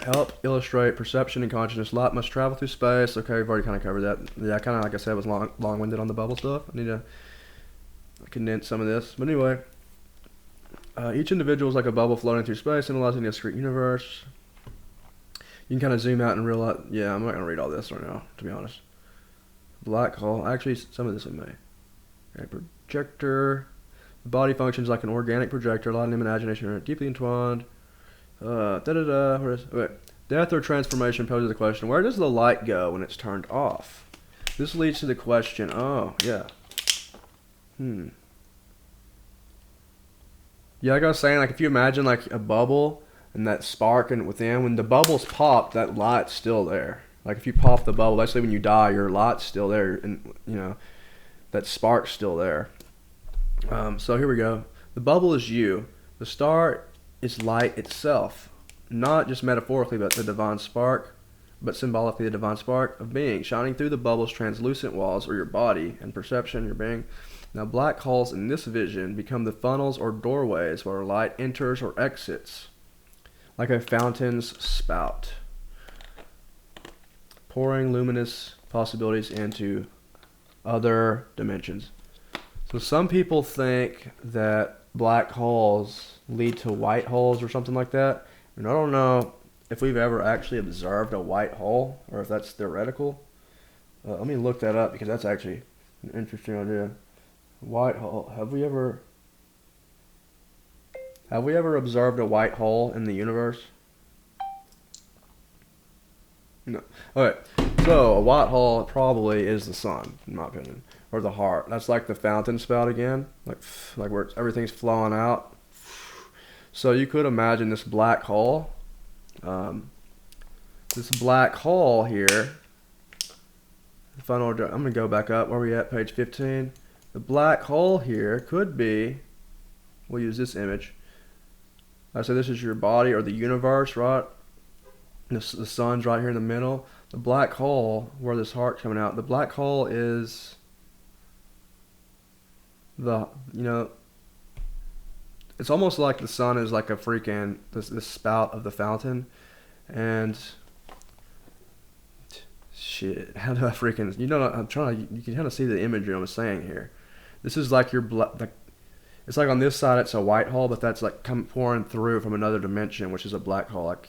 help illustrate perception and consciousness. Light must travel through space. Okay, we've already kind of covered that. Yeah, kind of like I said, was long-winded on the bubble stuff. I need to condense some of this. But anyway, each individual is like a bubble floating through space, symbolizing the discrete universe. You can kind of zoom out and realize, I'm not going to read all this right now, to be honest. Black hole. Actually, some of this I may. Okay, projector. The body functions like an organic projector. Light and imagination are deeply entwined. Okay. Death or transformation poses the question, where does the light go when it's turned off? This leads to the question, Yeah, like I was saying, like if you imagine like a bubble and that spark and within, when the bubbles pop, that light's still there. Like if you pop the bubble, let's say when you die, your light's still there, and that spark's still there. So here we go. The bubble is you. The star is light itself, not just metaphorically, but the divine spark, but symbolically the divine spark of being, shining through the bubble's translucent walls, or your body and perception, your being. Now, black holes in this vision become the funnels or doorways where light enters or exits, like a fountain's spout, pouring luminous possibilities into other dimensions. So some people think that black holes lead to white holes or something like that. And I don't know if we've ever actually observed a white hole or if that's theoretical. Let me look that up because that's actually an interesting idea. White hole. Have we ever observed a white hole in the universe? No. Okay. So a white hole probably is the sun, in my opinion, or the heart. That's like the fountain spout again, like where everything's flowing out. So you could imagine this black hole. This black hole here. I'm gonna go back up. Where are we at? Page 15. The black hole here could be, we'll use this image. I say this is your body or the universe, right? The sun's right here in the middle. The black hole, where this heart's coming out, the black hole is it's almost like the sun is like a freaking, this spout of the fountain. And shit, how do I freaking, you can kind of see the imagery I'm saying here. This is like it's like on this side it's a white hole, but that's like pouring through from another dimension, which is a black hole. Like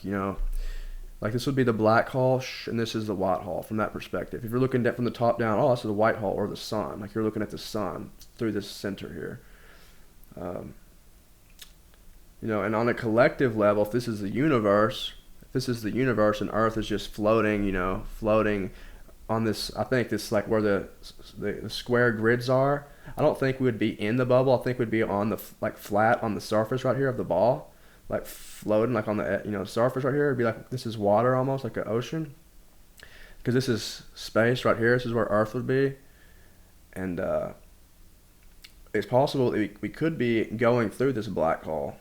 this would be the black hole, and this is the white hole from that perspective. If you're looking at from the top down, this is the white hole or the sun. Like you're looking at the sun through this center here. And on a collective level, if this is the universe and Earth is just floating, floating on this, I think this like where the square grids are. I don't think we would be in the bubble. I think we'd be on the flat on the surface right here of the ball, like floating like on the surface right here. It'd be like this is water almost like an ocean. because this is space right here. This is where Earth would be, and it's possible that we could be going through this black hole,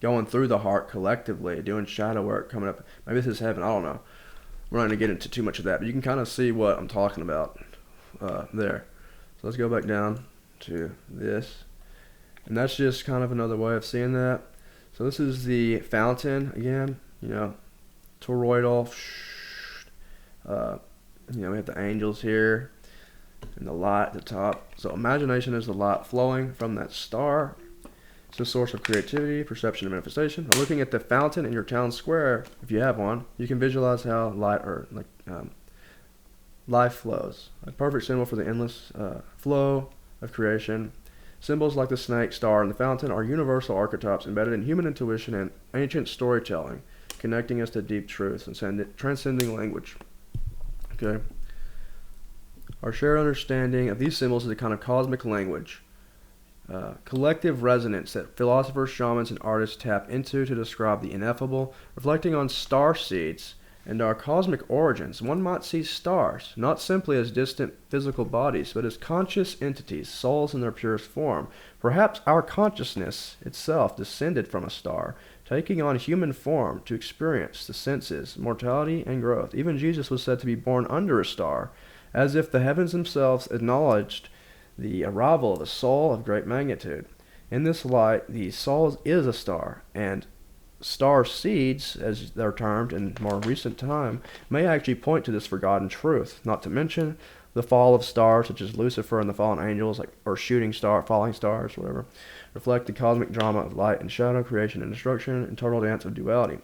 going through the heart collectively, doing shadow work, coming up. Maybe this is heaven. I don't know. We're not going to get into too much of that, but you can kind of see what I'm talking about there. So let's go back down to this, and that's just kind of another way of seeing that. So this is the fountain again, toroidal. We have the angels here and the light at the top. So imagination is the light flowing from that star. It's a source of creativity, perception, and manifestation. By looking at the fountain in your town square, if you have one, you can visualize how life flows. A perfect symbol for the endless flow of creation. Symbols like the snake, star, and the fountain are universal archetypes embedded in human intuition and ancient storytelling, connecting us to deep truths and transcending language. Okay. Our shared understanding of these symbols is a kind of cosmic language, collective resonance that philosophers, shamans, and artists tap into to describe the ineffable, reflecting on star seeds and our cosmic origins. One might see stars not simply as distant physical bodies, but as conscious entities, souls in their purest form. Perhaps our consciousness itself descended from a star, taking on human form to experience the senses, mortality, and growth. Even Jesus was said to be born under a star, as if the heavens themselves acknowledged the arrival of a soul of great magnitude. In this light, the soul is a star, and star seeds, as they're termed in more recent time, may actually point to this forgotten truth, not to mention the fall of stars such as Lucifer and the fallen angels, or shooting star, falling stars, whatever, reflect the cosmic drama of light and shadow, creation and destruction, and total dance of duality.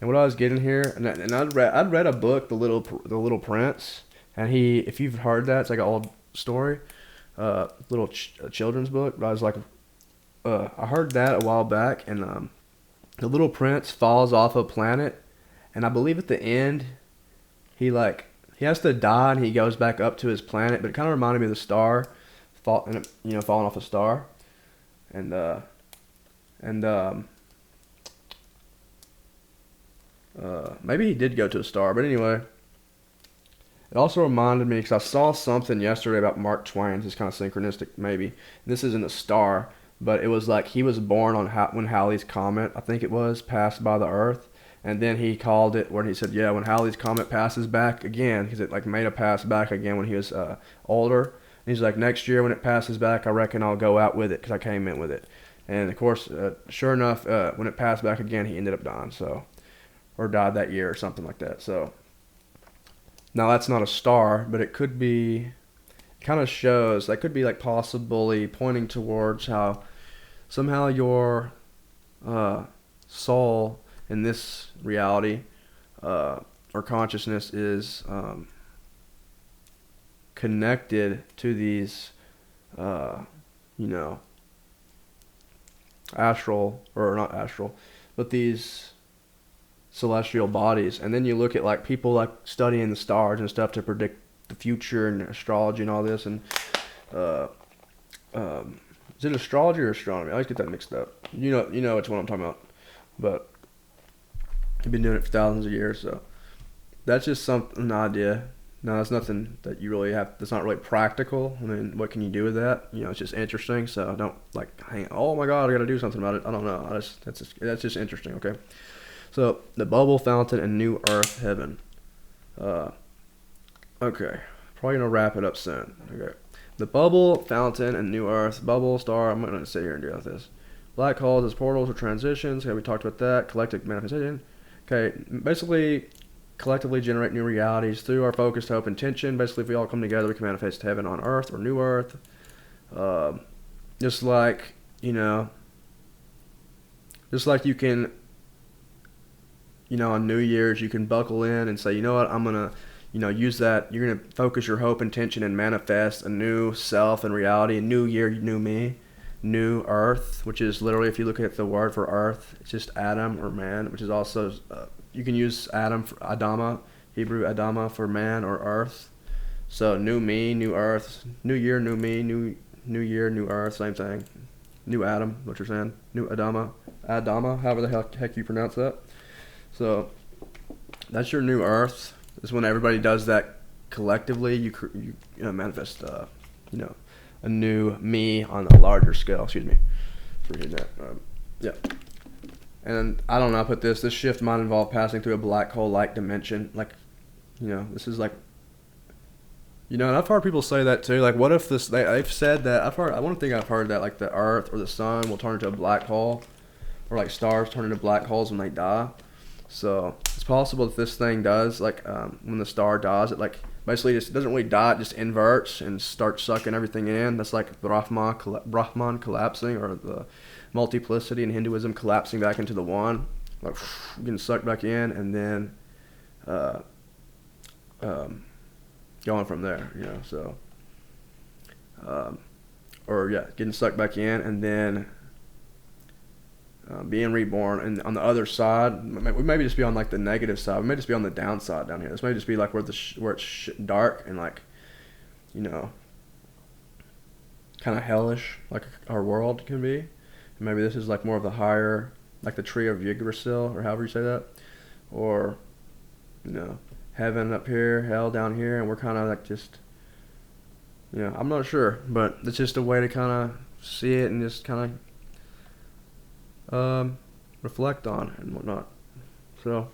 And what I was getting here, and I'd read a book, The Little Prince, and if you've heard that, it's like an old story, little children's book. But I was like, I heard that a while back, and the Little Prince falls off a planet, and I believe at the end, he has to die, and he goes back up to his planet. But it kind of reminded me of the star, falling off a star, and maybe he did go to a star. But anyway, it also reminded me, because I saw something yesterday about Mark Twain. It's kind of synchronistic, maybe. This isn't a star, but it was like he was born on when Halley's Comet, I think it was, passed by the Earth. And then he called it, when he said, yeah, when Halley's Comet passes back again, because it made a pass back again when he was older. And he's like, next year when it passes back, I reckon I'll go out with it, because I came in with it. And of course, sure enough, when it passed back again, he ended up dying, or died that year or something like that. So now that's not a star, but it could be, kind of shows, that could be possibly pointing towards how somehow your soul in this reality or consciousness is connected to these astral, or not astral, but these celestial bodies. And then you look at people studying the stars and stuff to predict the future, and astrology and all this, and is it astrology or astronomy? I always get that mixed up. You know which one I'm talking about. But I've been doing it for thousands of years, so that's just an idea. No, that's nothing that you really have. That's not really practical. I mean, what can you do with that? It's just interesting. So don't hang. Oh my God, I got to do something about it. I don't know. That's just interesting. Okay. So the bubble, fountain, and new earth, heaven. Okay, probably gonna wrap it up soon. Okay, the bubble, fountain, and new earth. Bubble, star. I'm not gonna sit here and do all this. Black holes as portals or transitions. Okay, we talked about that. Collective manifestation. Okay, basically, collectively generate new realities through our focused hope and intention. Basically, if we all come together, we can manifest heaven on earth or new earth. Just like you can, on New Year's, you can buckle in and say, you know what, I'm gonna, use that. You're gonna focus your hope, intention, and manifest a new self and reality. A new year, new me, new earth, which is literally, if you look at the word for earth, it's just Adam or man, which is also, you can use Adam for Adama, Hebrew Adama for man or earth. So new me, new earth, new year, new me, new year, new earth, same thing. New Adam, what you're saying, new Adama, however the heck you pronounce that. So that's your new earth. It's when everybody does that collectively, you manifest, a new me on a larger scale. Excuse me for reading that. Yeah. And I don't know, I put this shift might involve passing through a black hole-like dimension. Like, this is like, and I've heard people say that too. Like, what if they've said that, I want to think I've heard that, like, the Earth or the Sun will turn into a black hole, or like stars turn into black holes when they die. So it's possible that this thing does, like, when the star dies, it like basically just doesn't really die, it just inverts and starts sucking everything in. That's like Brahman collapsing, or the multiplicity in Hinduism collapsing back into the one, like getting sucked back in, and then going from there, so getting sucked back in, and then being reborn. And on the other side, we maybe just be on like the negative side. We may just be on the downside down here. This may just be like where it's dark and like, kind of hellish, like our world can be. And maybe this is like more of the higher, like the tree of Yggdrasil, or however you say that, or heaven up here, hell down here, and we're kind of like just, I'm not sure, but it's just a way to kind of see it and just kind of reflect on and whatnot. So,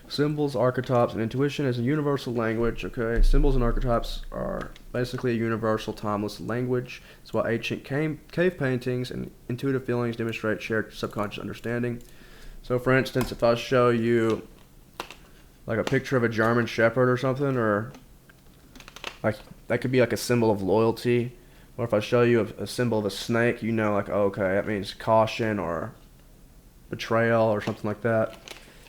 symbols, archetypes, and intuition is a universal language. Okay, symbols and archetypes are basically a universal, timeless language. It's why ancient cave paintings and intuitive feelings demonstrate shared subconscious understanding. So, for instance, if I show you like a picture of a German Shepherd or something, or like that could be like a symbol of loyalty. Or if I show you a symbol of a snake, like, oh, okay, that means caution or betrayal or something like that.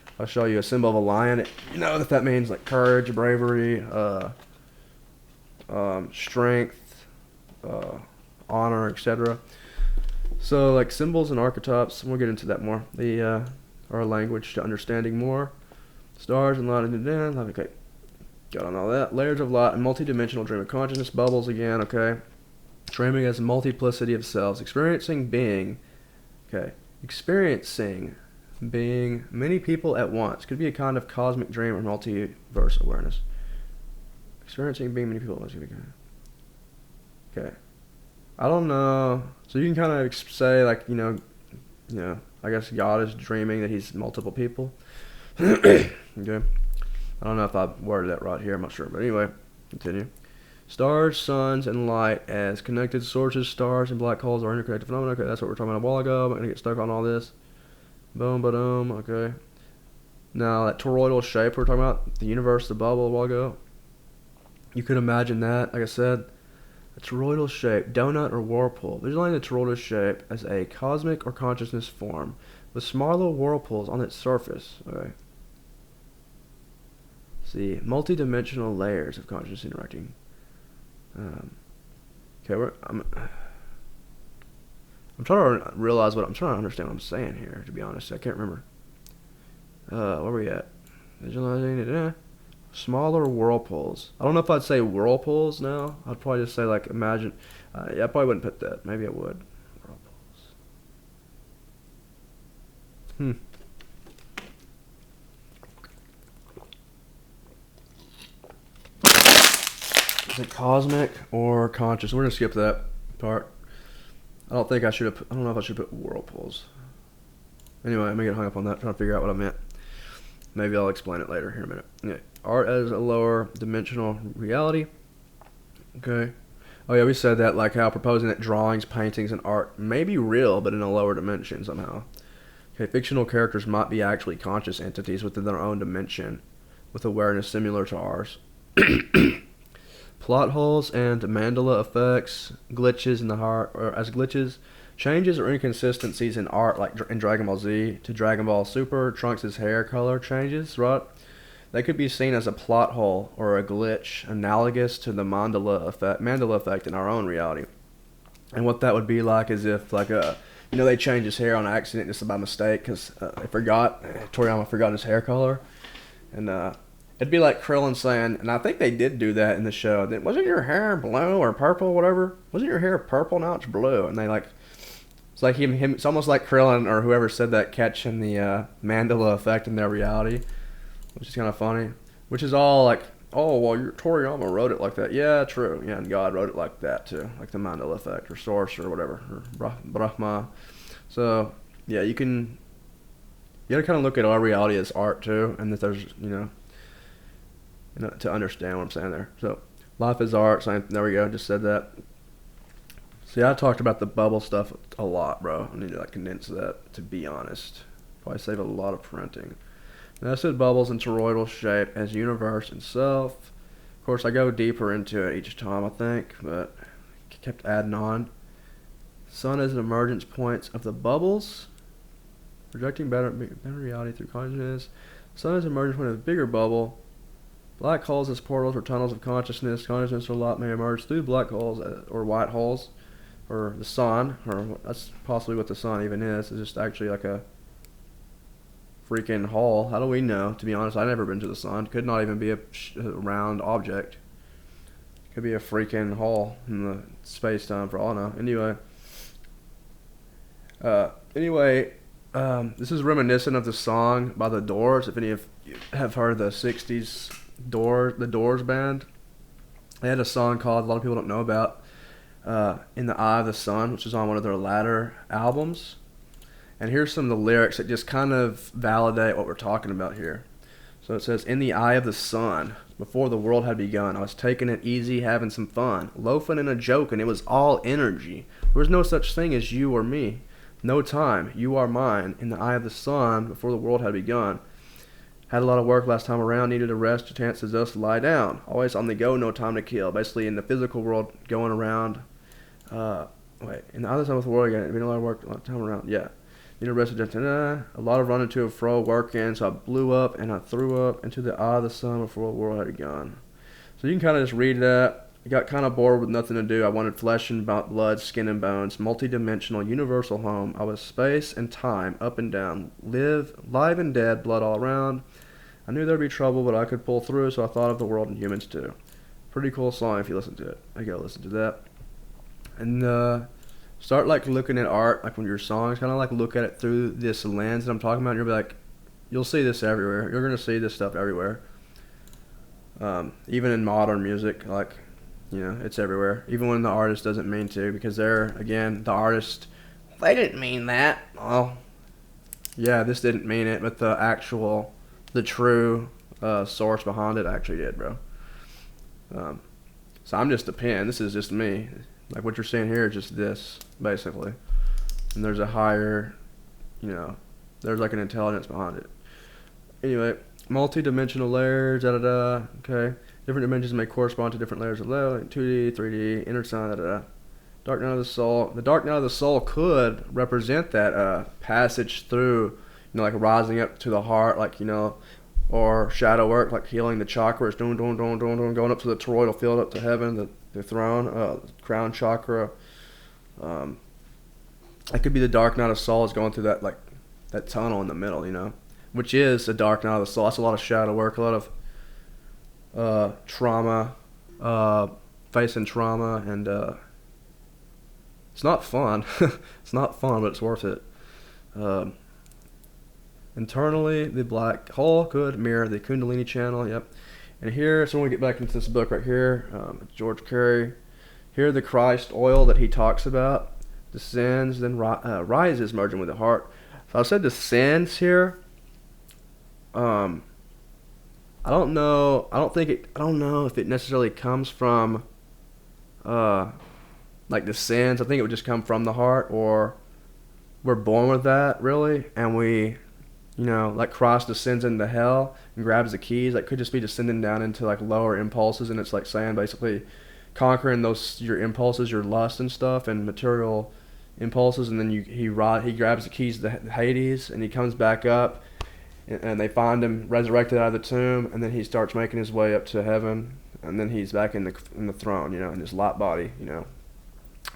If I show you a symbol of a lion, that means like courage, bravery, strength, honor, etc. So like symbols and archetypes, we'll get into that more. Are a language to understanding more. Stars and light, okay, got on all that. Layers of light and multidimensional dream of consciousness, bubbles again, okay. Dreaming as a multiplicity of selves, experiencing being many people at once. Could be a kind of cosmic dream or multiverse awareness. Experiencing being many people. Okay. I don't know. So you can kind of say like, I guess God is dreaming that he's multiple people. Okay. I don't know if I worded that right here. I'm not sure. But anyway, continue. Stars, suns, and light as connected sources. Stars and black holes are interconnected phenomena. Okay, that's what we were talking about a while ago. I'm not going to get stuck on all this. Boom, ba-dum. Okay. Now, that toroidal shape we were talking about, the universe, the bubble a while ago. You could imagine that, like I said, a toroidal shape, donut or whirlpool. Visualize the toroidal shape as a cosmic or consciousness form with smaller whirlpools on its surface. Okay. See, multi-dimensional layers of consciousness interacting. Okay, I'm trying to realize I'm trying to understand what I'm saying here, to be honest. I can't remember. Where are we at? Visualizing it. Smaller whirlpools. I don't know if I'd say whirlpools now. I'd probably just say like imagine. Yeah, I probably wouldn't put that. Maybe I would. Whirlpools. Is it cosmic or conscious? We're gonna skip that part. I don't know if I should put whirlpools. Anyway, I'm gonna get hung up on that, trying to figure out what I meant. Maybe I'll explain it later here in a minute. Okay. Art as a lower dimensional reality. Okay. Oh yeah, we said that, like how proposing that drawings, paintings, and art may be real, but in a lower dimension somehow. Okay, fictional characters might be actually conscious entities within their own dimension, with awareness similar to ours. Plot holes and mandala effects, glitches in the heart, or as glitches, changes or inconsistencies in art, like in Dragon Ball Z to Dragon Ball Super, Trunks' hair color changes, right? They could be seen as a plot hole or a glitch analogous to the mandala effect in our own reality. And what that would be like is if, like, they changed his hair on accident just by mistake because Toriyama forgot his hair color. And it'd be like Krillin saying, and I think they did do that in the show, that wasn't your hair blue or purple, whatever? Wasn't your hair purple? Now it's blue. And they it's like him. It's almost like Krillin or whoever said that catching the mandala effect in their reality, which is kind of funny. which is all like, oh, well, Toriyama wrote it like that. Yeah, true. Yeah, and God wrote it like that too, like the Mandela effect or Source or whatever, or Brahma. So yeah, you gotta kind of look at our reality as art too, and that there's to understand what I'm saying there. So life is art. So there we go. Just said that. See, I talked about the bubble stuff a lot, bro. I need to like condense that, to be honest. Probably save a lot of printing. Now, I said bubbles in toroidal shape as universe itself. Of course, I go deeper into it each time, I think, but kept adding on. Sun is an emergence point of the bubbles, projecting better reality through consciousness. Sun is an emergence point of the bigger bubble. Black holes as portals or tunnels of consciousness. Consciousness or light may emerge through black holes or white holes, or the sun, or that's possibly what the sun even is. It's just actually like a freaking hole. How do we know? To be honest, I've never been to the sun. Could not even be a round object. Could be a freaking hole in the space-time for all I know. Anyway, this is reminiscent of the song by the Doors. If any of you have heard the '60s the Doors band, they had a song called, a lot of people don't know about, In the Eye of the Sun, which is on one of their latter albums. And here's some of the lyrics that just kind of validate what we're talking about here. So it says, in the eye of the sun, before the world had begun, I was taking it easy, having some fun, loafing and a joke, and it was all energy. There was no such thing as you or me. No time, you are mine, in the eye of the sun, before the world had begun. Had a lot of work last time around, needed a rest, a chance to just lie down. Always on the go, no time to kill. Basically, in the physical world, going around. In the other side of the world, again, a lot of work, a lot of time around. Yeah. Need a rest, a lot of running to and fro, working. So I blew up and I threw up into the eye of the sun before the world had begun. So you can kind of just read that. I got kind of bored with nothing to do. I wanted flesh and blood, skin and bones, multi-dimensional, universal home. I was space and time, up and down, live and dead, blood all around. I knew there'd be trouble, but I could pull through, so I thought of the world and humans too. Pretty cool song if you listen to it. I go listen to that. And start like looking at art, like when your songs, kind of like look at it through this lens that I'm talking about, and you'll be like, you'll see this everywhere. You're gonna see this stuff everywhere. Even in modern music, like, it's everywhere. Even when the artist doesn't mean to, because the artist, they didn't mean that. Well, yeah, this didn't mean it, but the true source behind it actually did, bro. So I'm just a pen. This is just me. Like what you're seeing here is just this, basically. And there's a higher, there's like an intelligence behind it. Anyway, multi-dimensional layers, da-da-da, okay. Different dimensions may correspond to different layers of level, like 2D, 3D, inner sun, da-da-da. Dark night of the soul. The dark night of the soul could represent that passage through, like rising up to the heart, like, or shadow work, like healing the chakras, going up to the toroidal field, up to heaven, the throne, crown chakra. It could be the dark night of soul is going through that tunnel in the middle, which is the dark night of the soul. That's a lot of shadow work, a lot of trauma, facing trauma, and it's not fun. It's not fun, but it's worth it. Internally, the black hole could mirror the Kundalini channel. Yep. And here, so when we get back into this book right here, George Carey, here the Christ oil that he talks about descends, then rises, merging with the heart. So I said descends here. I don't know if it necessarily comes from like descends. I think it would just come from the heart, or we're born with that, really, and we, like Christ descends into hell and grabs the keys. That could just be descending down into like lower impulses, and it's like saying basically conquering your impulses, your lust and stuff, and material impulses, and then he grabs the keys to Hades, and he comes back up, and they find him resurrected out of the tomb, and then he starts making his way up to heaven, and then he's back in the throne, in his light body,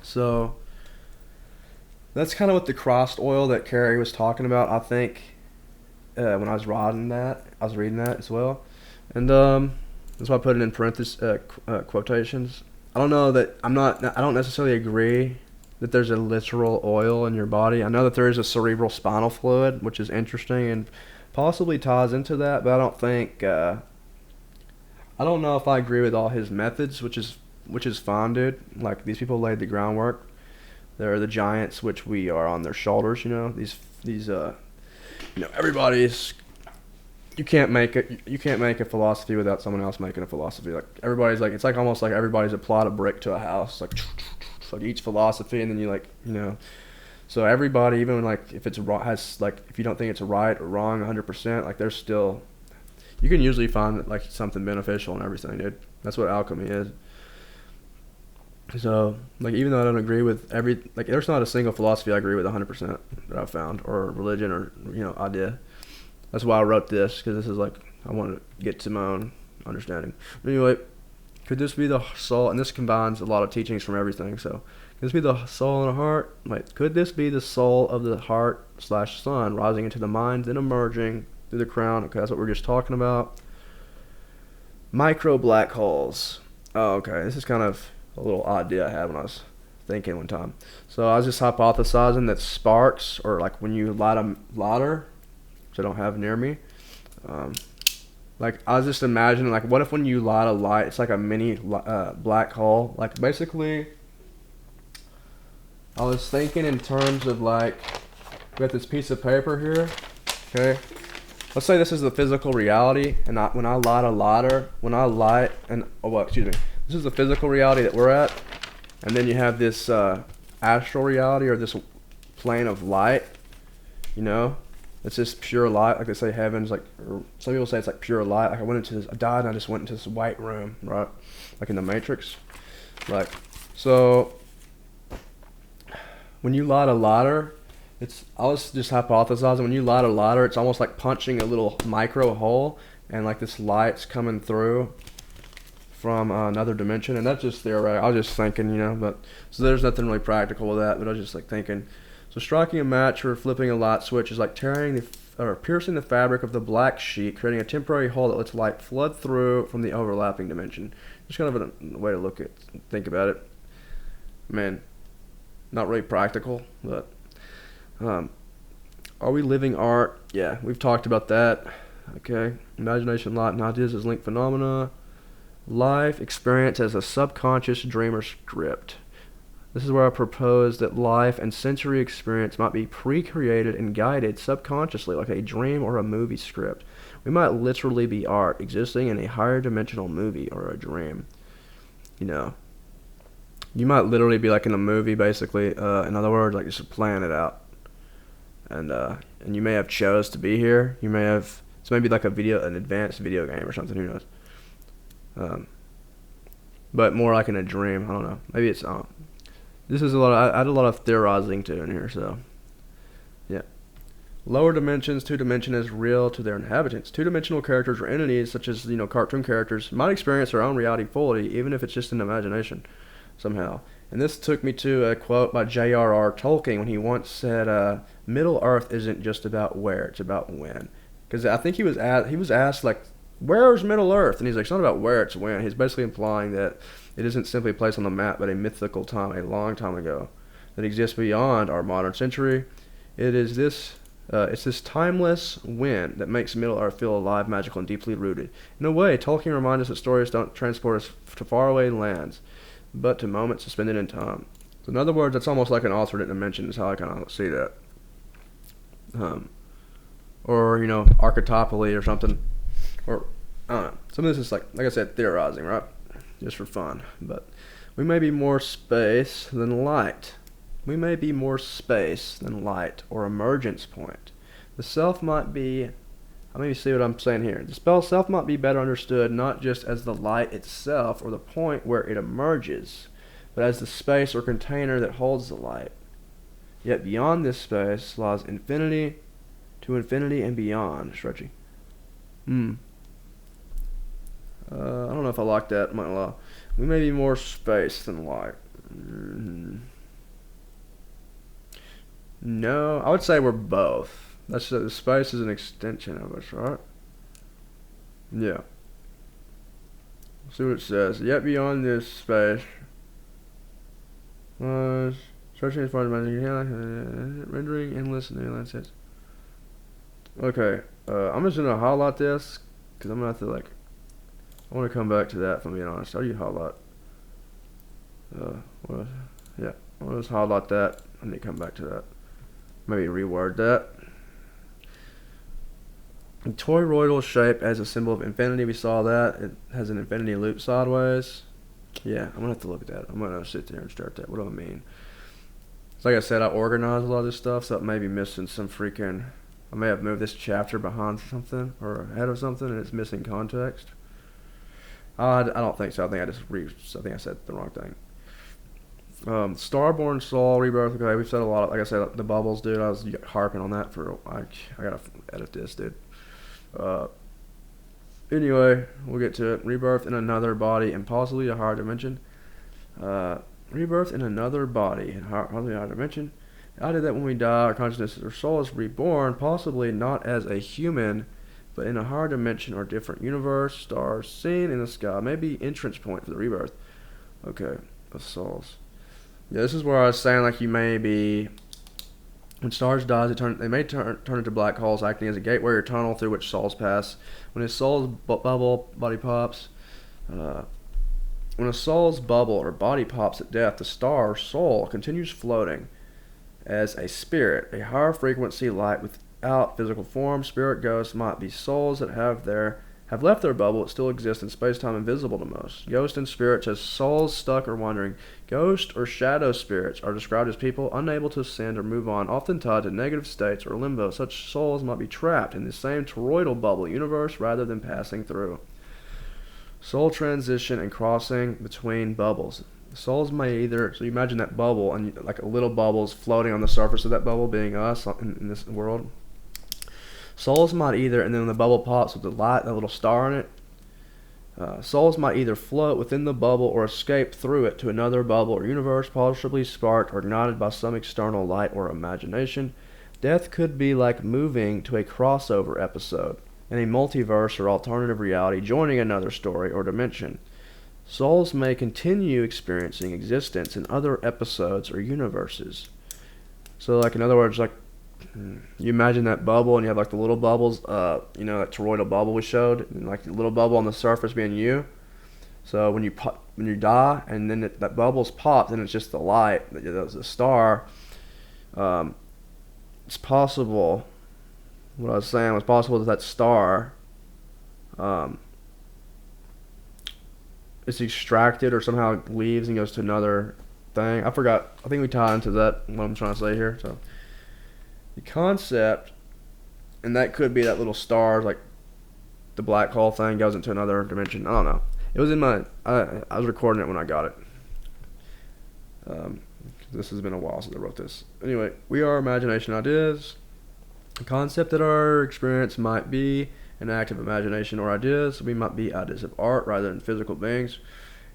So that's kind of what the Christ oil that Carey was talking about, I think. When I was reading that as well, and that's why I put it in parentheses, quotations. I don't necessarily agree that there's a literal oil in your body. I know that there is a cerebral spinal fluid, which is interesting and possibly ties into that, but I don't think I don't know if I agree with all his methods, which is fine, dude. Like these people laid the groundwork. They're the giants, which we are on their shoulders. You know, these everybody's. You can't make a philosophy without someone else making a philosophy. Like everybody's like, it's like almost like everybody's applied a brick to a house. Like it's like each philosophy, and then you like, you know. So everybody, even like if it's has like if you don't think it's right or wrong 100%, like there's still, you can usually find like something beneficial in everything, dude. That's what alchemy is. So like even though I don't agree with like there's not a single philosophy I agree with 100% that I've found, or religion, or idea. That's why I wrote this, because this is like I want to get to my own understanding. But anyway, could this be the soul? And this combines a lot of teachings from everything. So could this be the soul and the heart? Wait, could this be the soul of the heart / sun rising into the mind, then emerging through the crown? Okay, that's what we're just talking about. Micro black holes. Oh, okay. This is kind of a little idea I had when I was thinking one time. So I was just hypothesizing that sparks, or like when you light a lighter, which I don't have near me, like I was just imagining, like what if when you light a light, it's like a mini black hole. Like basically, I was thinking in terms of like, we got this piece of paper here, okay? Let's say this is the physical reality, and when I light a lighter, this is the physical reality that we're at, and then you have this astral reality, or this plane of light, it's just pure light. Like they say heaven's like, or some people say it's like pure light. Like I died and I just went into this white room, right? Like in the Matrix. Like, so when you light a lighter, I was just hypothesizing, when you light a lighter, it's almost like punching a little micro hole, and like this light's coming through from another dimension. And that's just theoretic. I was just thinking, but so there's nothing really practical with that, but I was just like thinking. So striking a match or flipping a light switch is like piercing the fabric of the black sheet, creating a temporary hole that lets light flood through from the overlapping dimension. Just kind of a way to think about it. Man, not really practical, but are we living art? Yeah, we've talked about that. Okay, imagination, light, and ideas as linked phenomena. Life experience as a subconscious dream or script. This is where I propose that life and sensory experience might be pre-created and guided subconsciously like a dream or a movie script. We might literally be art existing in a higher dimensional movie or a dream. You might literally be like in a movie, basically. In other words, like just playing it out. And you may have chose to be here. You may have, it's maybe like an advanced video game or something. Who knows? But more like in a dream. I don't know. Maybe it's This is I had a lot of theorizing too in here, so yeah. Lower dimensions, 2-dimension is real to their inhabitants. 2-dimensional characters or entities, such as cartoon characters, might experience their own reality fully, even if it's just an imagination, somehow. And this took me to a quote by J.R.R. Tolkien when he once said, "Middle Earth isn't just about where; it's about when." Because I think he was asked like, "Where's Middle Earth?" And he's like, "It's not about where; it's when." He's basically implying that it isn't simply a place on the map, but a mythical time, a long time ago, that exists beyond our modern century. It's this timeless when that makes Middle Earth feel alive, magical, and deeply rooted. In a way, Tolkien reminds us that stories don't transport us to faraway lands, but to moments suspended in time. So in other words, it's almost like an alternate dimension is how I kind of see that. Or, archetypally or something. Or, I don't know. Some of this is like I said, theorizing, right? Just for fun. But we may be more space than light. We may be more space than light or emergence point. The self might be, let me see what I'm saying here. The self might be better understood not just as the light itself or the point where it emerges, but as the space or container that holds the light. Yet beyond this space lies infinity to infinity and beyond, stretchy. I don't know if I like that. Might lie. We may be more space than light. No, I would say we're both. The space is an extension of us, right? Yeah. Let's see what it says. Yet beyond this space, searching as far as rendering endless new landscapes. Okay, I'm just gonna highlight this because I'm gonna have to I want to come back to that, if I'm being honest. How do you highlight? What, yeah, I want to just highlight that. I need to come back to that. Maybe reword that. A toroidal shape as a symbol of infinity. We saw that. It has an infinity loop sideways. Yeah, I'm going to have to look at that. I'm going to sit there and start that. What do I mean? So like I said, I organized a lot of this stuff, so I may be missing some freaking... I may have moved this chapter behind something or ahead of something, and it's missing context. I don't think so. I think I said the wrong thing. Starborn Soul, Rebirth. Okay, we've said a lot. Like I said, the bubbles, dude. I was harping on that for... I gotta edit this, dude. Anyway, we'll get to it. Rebirth in another body and possibly a higher dimension. Rebirth in another body and possibly a higher dimension. I did that when we die, our consciousness or soul is reborn, possibly not as a human, but in a higher dimension or different universe, stars seen in the sky. Maybe entrance point for the rebirth. Okay, of souls. Yeah, this is where I was saying, like, you may be... When stars die, they may turn into black holes, acting as a gateway or tunnel through which souls pass. When a soul's bubble body pops, when a soul's bubble or body pops at death, the star or soul continues floating as a spirit, a higher frequency light without physical form. Spirit ghosts might be souls that have left their bubble but still exist in space-time, invisible to most. Ghosts and spirits as souls stuck or wandering. Ghost or shadow spirits are described as people unable to ascend or move on, often tied to negative states or limbo. Such souls might be trapped in the same toroidal bubble universe rather than passing through. Soul transition and crossing between bubbles. Souls may either... So you imagine that bubble, and like a little bubbles floating on the surface of that bubble being us in this world. Souls might either, and then when the bubble pops with the light, that little star in it, souls might either float within the bubble or escape through it to another bubble or universe, possibly sparked or ignited by some external light or imagination. Death could be like moving to a crossover episode in a multiverse or alternative reality, joining another story or dimension. Souls may continue experiencing existence in other episodes or universes. So, like, in other words, like, you imagine that bubble and you have like the little bubbles, that toroidal bubble we showed, and like the little bubble on the surface being you. So when you die and then that bubble's popped, and it's just the light, the star. It's possible. What I was saying was possible that star, is extracted or somehow leaves and goes to another thing. I forgot. I think we tie into that what I'm trying to say here. So. The concept, and that could be that little star, like the black hole thing goes into another dimension. I don't know. It was in my... I was recording it when I got it. This has been a while since I wrote this. Anyway, we are imagination ideas. The concept that our experience might be an act of imagination or ideas. We might be ideas of art rather than physical beings.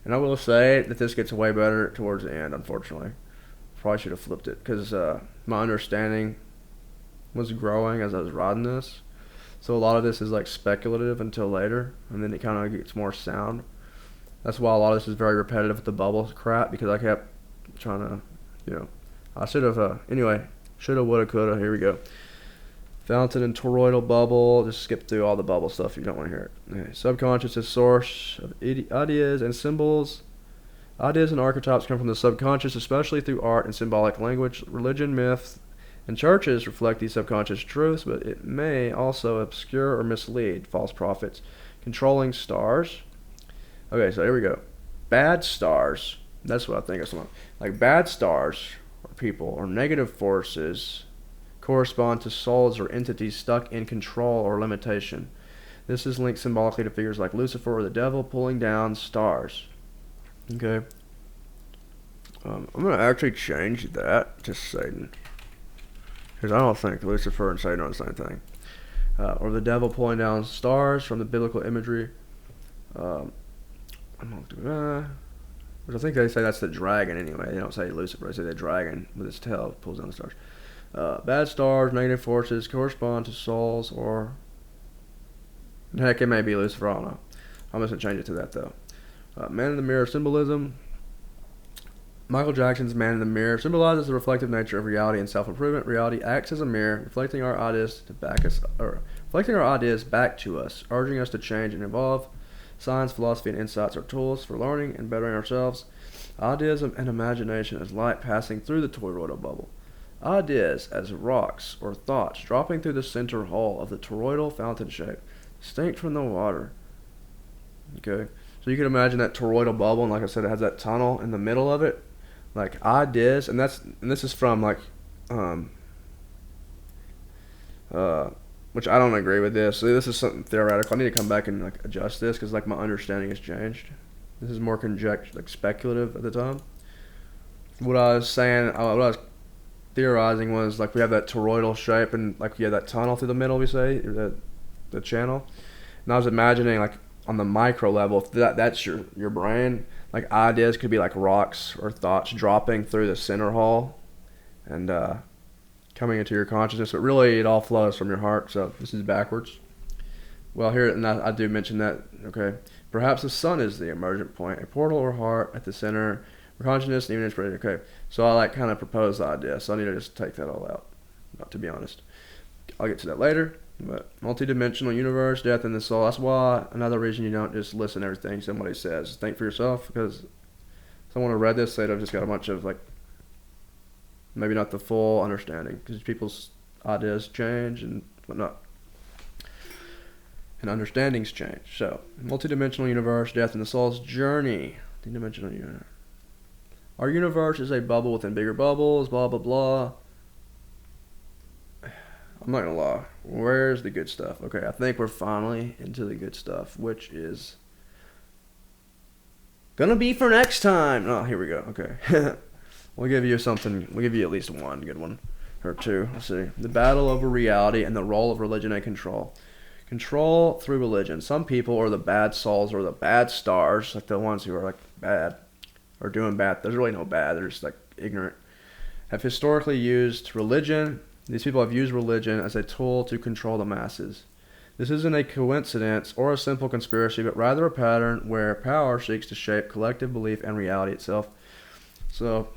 And I will say that this gets way better towards the end, unfortunately. Probably should have flipped it, because my understanding was growing as I was writing this. So a lot of this is like speculative until later, and then it kind of gets more sound. That's why a lot of this is very repetitive with the bubble crap, because I kept trying to, I should have, shoulda, woulda, coulda. Here we go. Fountain and toroidal bubble. Just skip through all the bubble stuff if you don't want to hear it. Okay. Subconscious is source of ideas and symbols. Ideas and archetypes come from the subconscious, especially through art and symbolic language. Religion, myth, and churches reflect these subconscious truths, but it may also obscure or mislead. False prophets. Controlling stars. Okay, so here we go. Bad stars. That's what I think of someone. Like bad stars, or people, or negative forces correspond to souls or entities stuck in control or limitation. This is linked symbolically to figures like Lucifer or the devil pulling down stars. Okay. I'm going to actually change that to Satan, because I don't think Lucifer and Satan are the same thing. Or the devil pulling down stars from the biblical imagery. Which I think they say that's the dragon anyway. They don't say Lucifer. They say the dragon with his tail pulls down the stars. Bad stars, negative forces correspond to souls, or heck, it may be Lucifer. I don't know. I'm just going to change it to that though. Man in the Mirror symbolism. Michael Jackson's Man in the Mirror symbolizes the reflective nature of reality and self-improvement. Reality acts as a mirror, reflecting our ideas back to us, urging us to change and evolve. Science, philosophy, and insights are tools for learning and bettering ourselves. Ideas and imagination as light passing through the toroidal bubble. Ideas as rocks or thoughts dropping through the center hole of the toroidal fountain shape, distinct from the water. Okay, so you can imagine that toroidal bubble, and like I said, it has that tunnel in the middle of it. Like ideas, and this is from like, which I don't agree with this. So this is something theoretical. I need to come back and like adjust this because like my understanding has changed. This is more conjecture, like speculative at the time. What I was saying, what I was theorizing was like we have that toroidal shape and like you have that tunnel through the middle. We say the channel, and I was imagining like on the micro level, if that's your brain, like ideas could be like rocks or thoughts dropping through the center hole and coming into your consciousness. But really, it all flows from your heart. So this is backwards. Well, here, and I do mention that, okay, perhaps the sun is the emergent point, a portal or heart at the center for consciousness and even inspiration. Okay, so I like kind of propose the idea, so I need to just take that all out, to be honest. I'll get to that later. But multidimensional universe, death and the soul. That's why another reason you don't just listen to everything somebody says. Think for yourself, because someone who read this, they'd have just got a bunch of like, maybe not the full understanding, because people's ideas change and whatnot. And understandings change. So, multidimensional universe, death and the soul's journey. Multidimensional universe. Our universe is a bubble within bigger bubbles, blah, blah, blah. I'm not gonna lie. Where's the good stuff? Okay, I think we're finally into the good stuff, which is gonna be for next time. Oh, here we go. Okay. We'll give you something. We'll give you at least one good one. Or two. Let's see. The battle over reality and the role of religion and control. Control through religion. Some people are the bad souls or the bad stars, like the ones who are like bad or doing bad. There's really no bad. They're just like ignorant. Have historically used religion. These people have used religion as a tool to control the masses. This isn't a coincidence or a simple conspiracy, but rather a pattern where power seeks to shape collective belief and reality itself. So,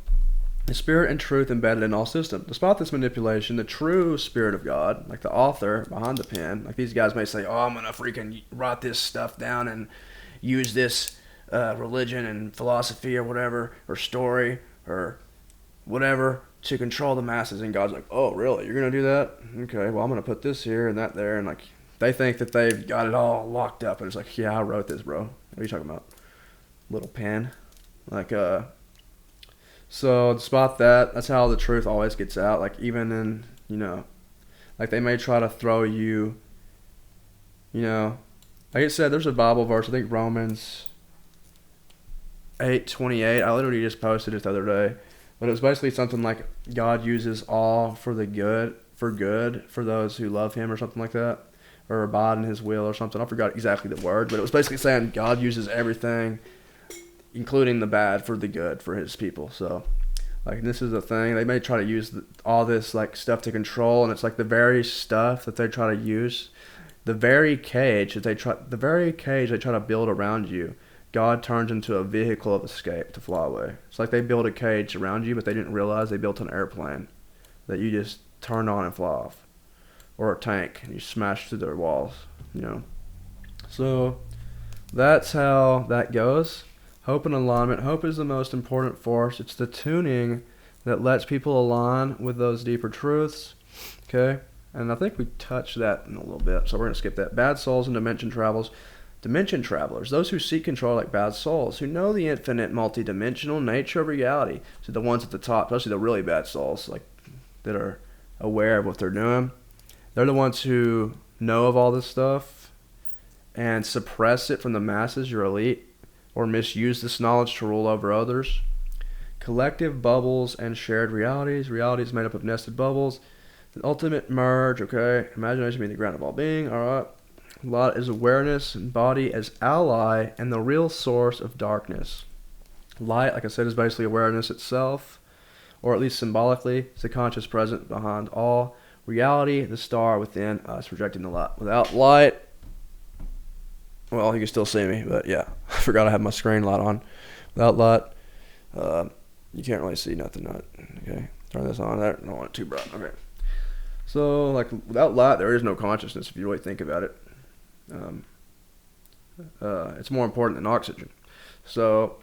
the spirit and truth embedded in all systems. Despite this manipulation, the true spirit of God, like the author behind the pen, like these guys may say, oh, I'm going to freaking write this stuff down and use this religion and philosophy or whatever, or story, or whatever, to control the masses. And God's like, oh, really? You're going to do that? Okay, well, I'm going to put this here and that there. And like, they think that they've got it all locked up. And it's like, yeah, I wrote this, bro. What are you talking about? Little pen? Like, so despite that, that's how the truth always gets out. Like even in, like they may try to throw you, like I said, there's a Bible verse, I think Romans 8:28. I literally just posted it the other day. But it was basically something like God uses all for good for those who love him or something like that. Or abide in his will or something. I forgot exactly the word, but it was basically saying God uses everything, including the bad, for the good for his people. So like this is the thing, they may try to use all this like stuff to control, and it's like the very stuff that they try to use, the very cage they try to build around you, God turns into a vehicle of escape to fly away. It's like they build a cage around you, but they didn't realize they built an airplane that you just turn on and fly off, or a tank and you smash through their walls. So that's how that goes. Hope and alignment. Hope is the most important force. It's the tuning that lets people align with those deeper truths. Okay? And I think we touched that in a little bit, so we're going to skip that. Bad souls and dimension travels. Dimension travelers. Those who seek control like bad souls, who know the infinite multidimensional nature of reality. So the ones at the top, especially the really bad souls, like that are aware of what they're doing. They're the ones who know of all this stuff and suppress it from the masses, your elite, or misuse this knowledge to rule over others. Collective bubbles and shared realities. Realities made up of nested bubbles. The ultimate merge, okay? Imagination being the ground of all being, alright? Light is awareness, and body as ally, and the real source of darkness. Light, like I said, is basically awareness itself, or at least symbolically, it's the conscious present behind all. Reality, the star within us, projecting the light. Without light, well, you can still see me, but yeah, I forgot I had my screen light on. Without light, you can't really see nothing. Okay, turn this on. I don't want it too bright. Okay, so like without light, there is no consciousness if you really think about it. It's more important than oxygen. So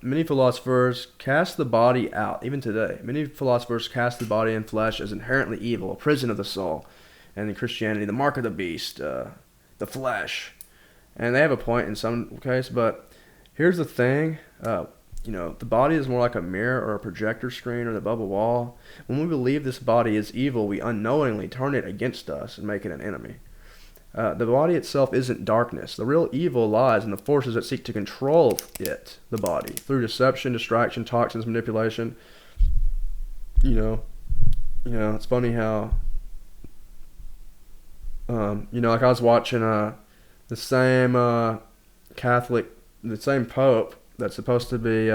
many philosophers cast the body out, even today. Many philosophers cast the body and flesh as inherently evil, a prison of the soul. And in Christianity, the mark of the beast, the flesh. And they have a point in some case, but here's the thing. The body is more like a mirror or a projector screen or the bubble wall. When we believe this body is evil, we unknowingly turn it against us and make it an enemy. The body itself isn't darkness. The real evil lies in the forces that seek to control the body, through deception, distraction, toxins, manipulation. It's funny how, like I was watching the same the same Pope that's supposed to be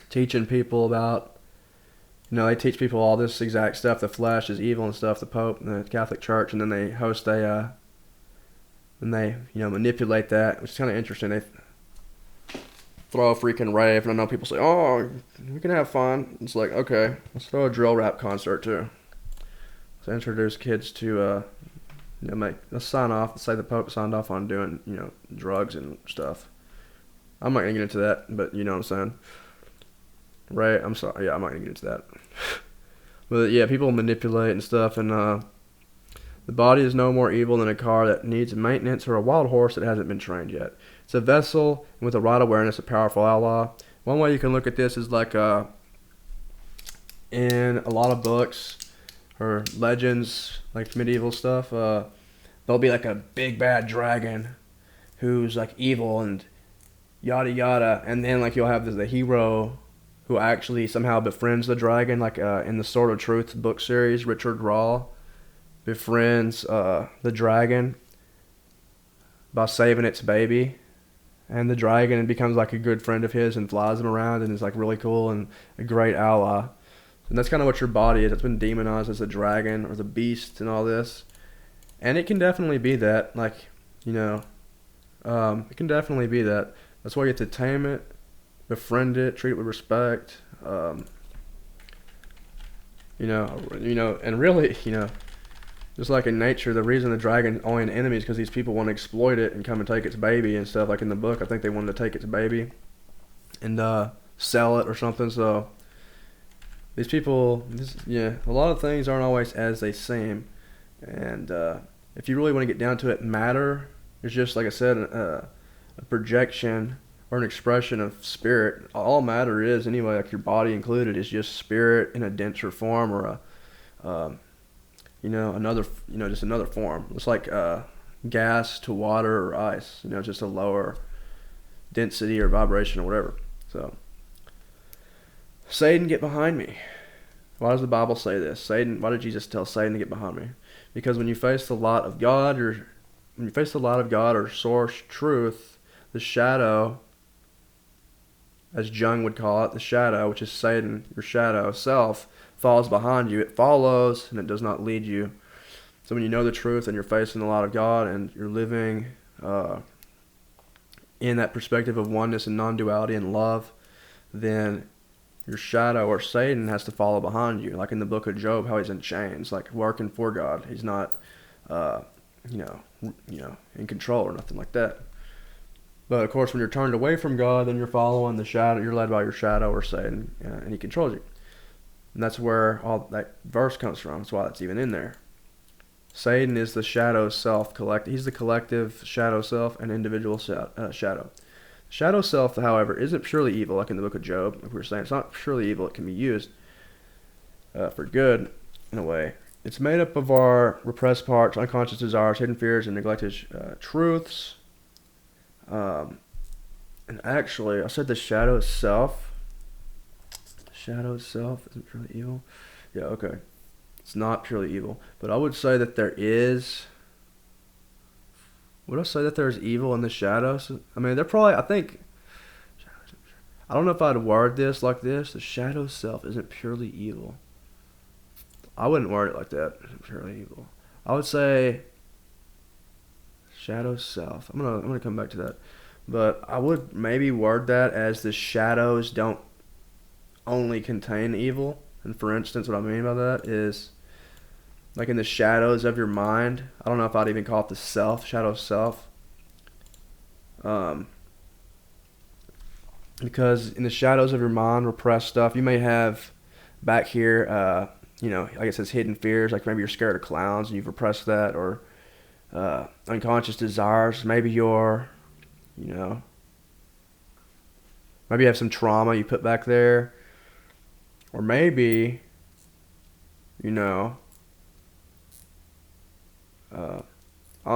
teaching people about, they teach people all this exact stuff. The flesh is evil and stuff, the Pope and the Catholic Church, and then they host and they, manipulate that, which is kind of interesting. They throw a freaking rave, and I know people say, oh, we can have fun. It's like, okay, let's throw a drill rap concert too. Let's introduce kids to, let's sign off. Let's say the Pope signed off on doing, drugs and stuff. I'm not going to get into that, but you know what I'm saying. Right? I'm sorry. Yeah, I'm not going to get into that. But yeah, people manipulate and stuff, and the body is no more evil than a car that needs maintenance or a wild horse that hasn't been trained yet. It's a vessel, and with the right awareness, a powerful ally. One way you can look at this is like in a lot of books or legends, like medieval stuff, there'll be like a big bad dragon who's like evil and yada yada, and then like you'll have the hero who actually somehow befriends the dragon, like in the Sword of Truth book series. Richard Raw befriends the dragon by saving its baby, and the dragon becomes like a good friend of his and flies him around and is like really cool and a great ally. And that's kind of what your body is. It's been demonized as a dragon or the beast and all this, and it can definitely be that. Like, it can definitely be that. That's why you have to tame it, befriend it, treat it with respect. And really, just like in nature, the reason the dragon's only an enemy is because these people want to exploit it and come and take its baby and stuff. Like in the book, I think they wanted to take its baby and sell it or something. So these people, a lot of things aren't always as they seem. And if you really want to get down to it, matter is just, like I said, a projection or an expression of spirit. All matter is, anyway, like your body included, is just spirit in a denser form or just another form. It's like gas to water or ice, just a lower density or vibration or whatever. So, Satan, get behind me. Why does the Bible say this? Satan, why did Jesus tell Satan to get behind me? Because when you face the light of God, or source truth, the shadow, as Jung would call it, the shadow, which is Satan, your shadow self, falls behind you. It follows and it does not lead you. So when you know the truth and you're facing the light of God and you're living in that perspective of oneness and non-duality and love, then your shadow or Satan has to follow behind you. Like in the book of Job, how he's in chains, like working for God. He's not, in control or nothing like that. But of course, when you're turned away from God, then you're following the shadow. You're led by your shadow or Satan, and he controls you. And that's where all that verse comes from. That's why that's even in there. Satan is the shadow self collective. He's the collective shadow self and individual shadow. Shadow self, however, isn't purely evil, like in the book of Job. Like we were saying, it's not purely evil. It can be used for good, in a way. It's made up of our repressed parts, unconscious desires, hidden fears, and neglected truths. And actually, I said the shadow self. The shadow self isn't purely evil. Yeah, okay. It's not purely evil. But I would say that there is... Would I say that there's evil in the shadows? I mean, they're probably... I don't know if I'd word this like this. The shadow self isn't purely evil. I wouldn't word it like that. Isn't purely evil. I would say... Shadow self. I'm gonna come back to that. But I would maybe word that as the shadows don't only contain evil. And for instance, what I mean by that is like in the shadows of your mind. I don't know if I'd even call it the self, shadow self. Because in the shadows of your mind, repressed stuff, you may have back here, like it says hidden fears, like maybe you're scared of clowns and you've repressed that, or unconscious desires. Maybe maybe you have some trauma you put back there, or maybe, I don't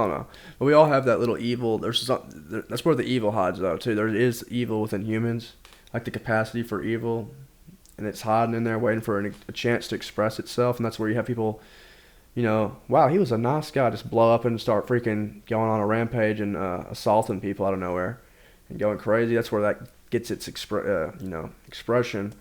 know. But we all have that little evil. That's where the evil hides, though, too. There is evil within humans, like the capacity for evil, and it's hiding in there, waiting for a chance to express itself. And that's where you have people, wow, he was a nice guy, just blow up and start freaking going on a rampage and assaulting people out of nowhere and going crazy. That's where that gets its expression.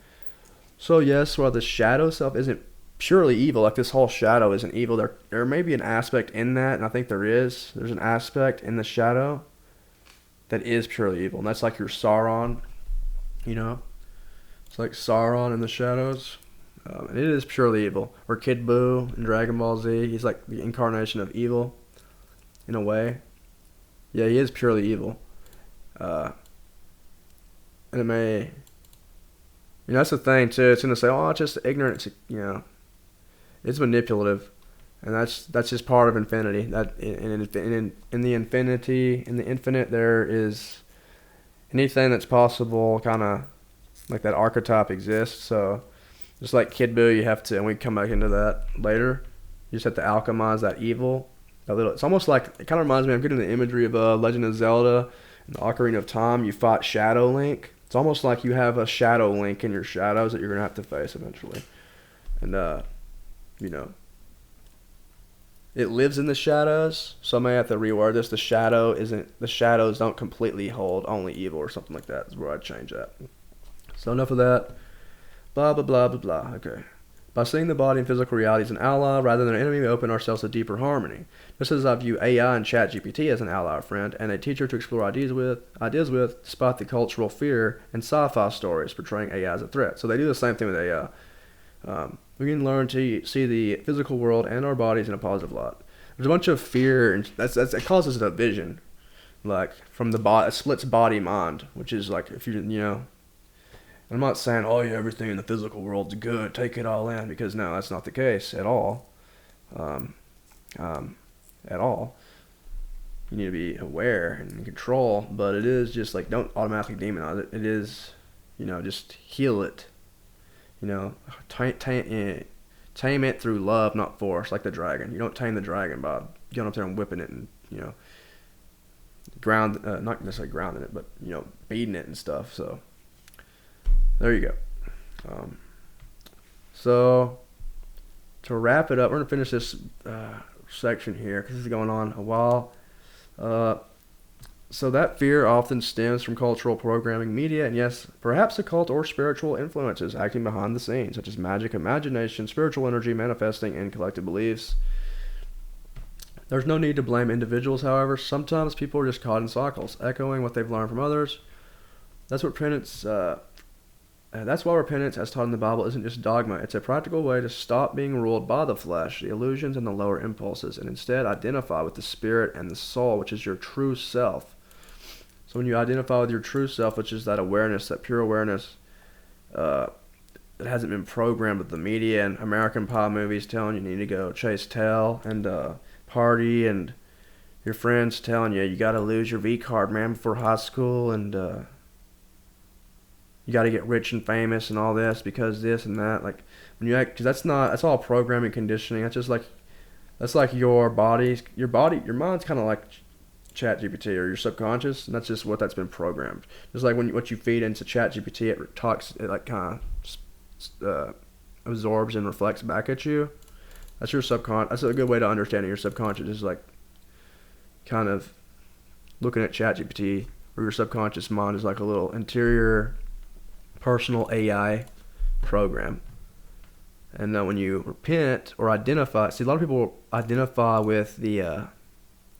So yes, while the shadow self isn't purely evil, like this whole shadow isn't evil, there may be an aspect in that, and I think there's an aspect in the shadow that is purely evil, and that's like your Sauron. It's like Sauron in the shadows, and it is purely evil. Or Kid Buu in Dragon Ball Z, he's like the incarnation of evil in a way. Yeah, he is purely evil, and it may, that's the thing too. It's gonna say, oh, it's just ignorance, It's manipulative, and that's just part of infinity. That in the infinite, there is anything that's possible. Kind of like that archetype exists. So just like Kid Buu, you have to, and we come back into that later. You just have to alchemize that evil. It's almost like, it kind of reminds me. I'm getting the imagery of Legend of Zelda and the Ocarina of Time. You fight Shadow Link. It's almost like you have a Shadow Link in your shadows that you're gonna have to face eventually, and it lives in the shadows, so I may have to reword this. The shadows don't completely hold only evil, or something like that is where I'd change that. So enough of that. Blah, blah, blah, blah, blah. Okay. By seeing the body and physical reality as an ally rather than an enemy, we open ourselves to deeper harmony. Just as I view AI and ChatGPT as an ally or friend, and a teacher to explore ideas with, despite the cultural fear and sci-fi stories portraying AI as a threat. So they do the same thing with AI. We can learn to see the physical world and our bodies in a positive light. There's a bunch of fear, and it causes a division, like from the body, it splits body mind, which is like if I'm not saying, oh yeah, everything in the physical world's good, take it all in, because no, that's not the case at all. At all. You need to be aware and in control, but it is just like, don't automatically demonize it. It is, just heal it. Tame it through love, not force, like the dragon. You don't tame the dragon by going up there and whipping it and, not necessarily grounding it, but, beating it and stuff. So, there you go. So, to wrap it up, we're going to finish this section here, because this is going on a while. So that fear often stems from cultural programming, media, and yes, perhaps occult or spiritual influences acting behind the scenes, such as magic, imagination, spiritual energy manifesting in collective beliefs. There's no need to blame individuals, however. Sometimes people are just caught in cycles, echoing what they've learned from others. That's why repentance, as taught in the Bible, isn't just dogma. It's a practical way to stop being ruled by the flesh, the illusions, and the lower impulses, and instead identify with the spirit and the soul, which is your true self. So when you identify with your true self, which is that awareness, that pure awareness, that hasn't been programmed with the media and American Pie movies telling you need to go chase tail and party, and your friends telling you got to lose your V card, man, before high school, and you got to get rich and famous and all this because this and that. Like when you act, because that's all programming, conditioning. That's like your mind's kind of like ChatGPT or your subconscious, and that's just what that's been programmed. Just like what you feed into ChatGPT, it like kind of absorbs and reflects back at you. That's your subconscious. That's a good way to understand it. Your subconscious is like kind of looking at ChatGPT, or your subconscious mind is like a little interior personal AI program. And then when you repent or identify, see, a lot of people identify with the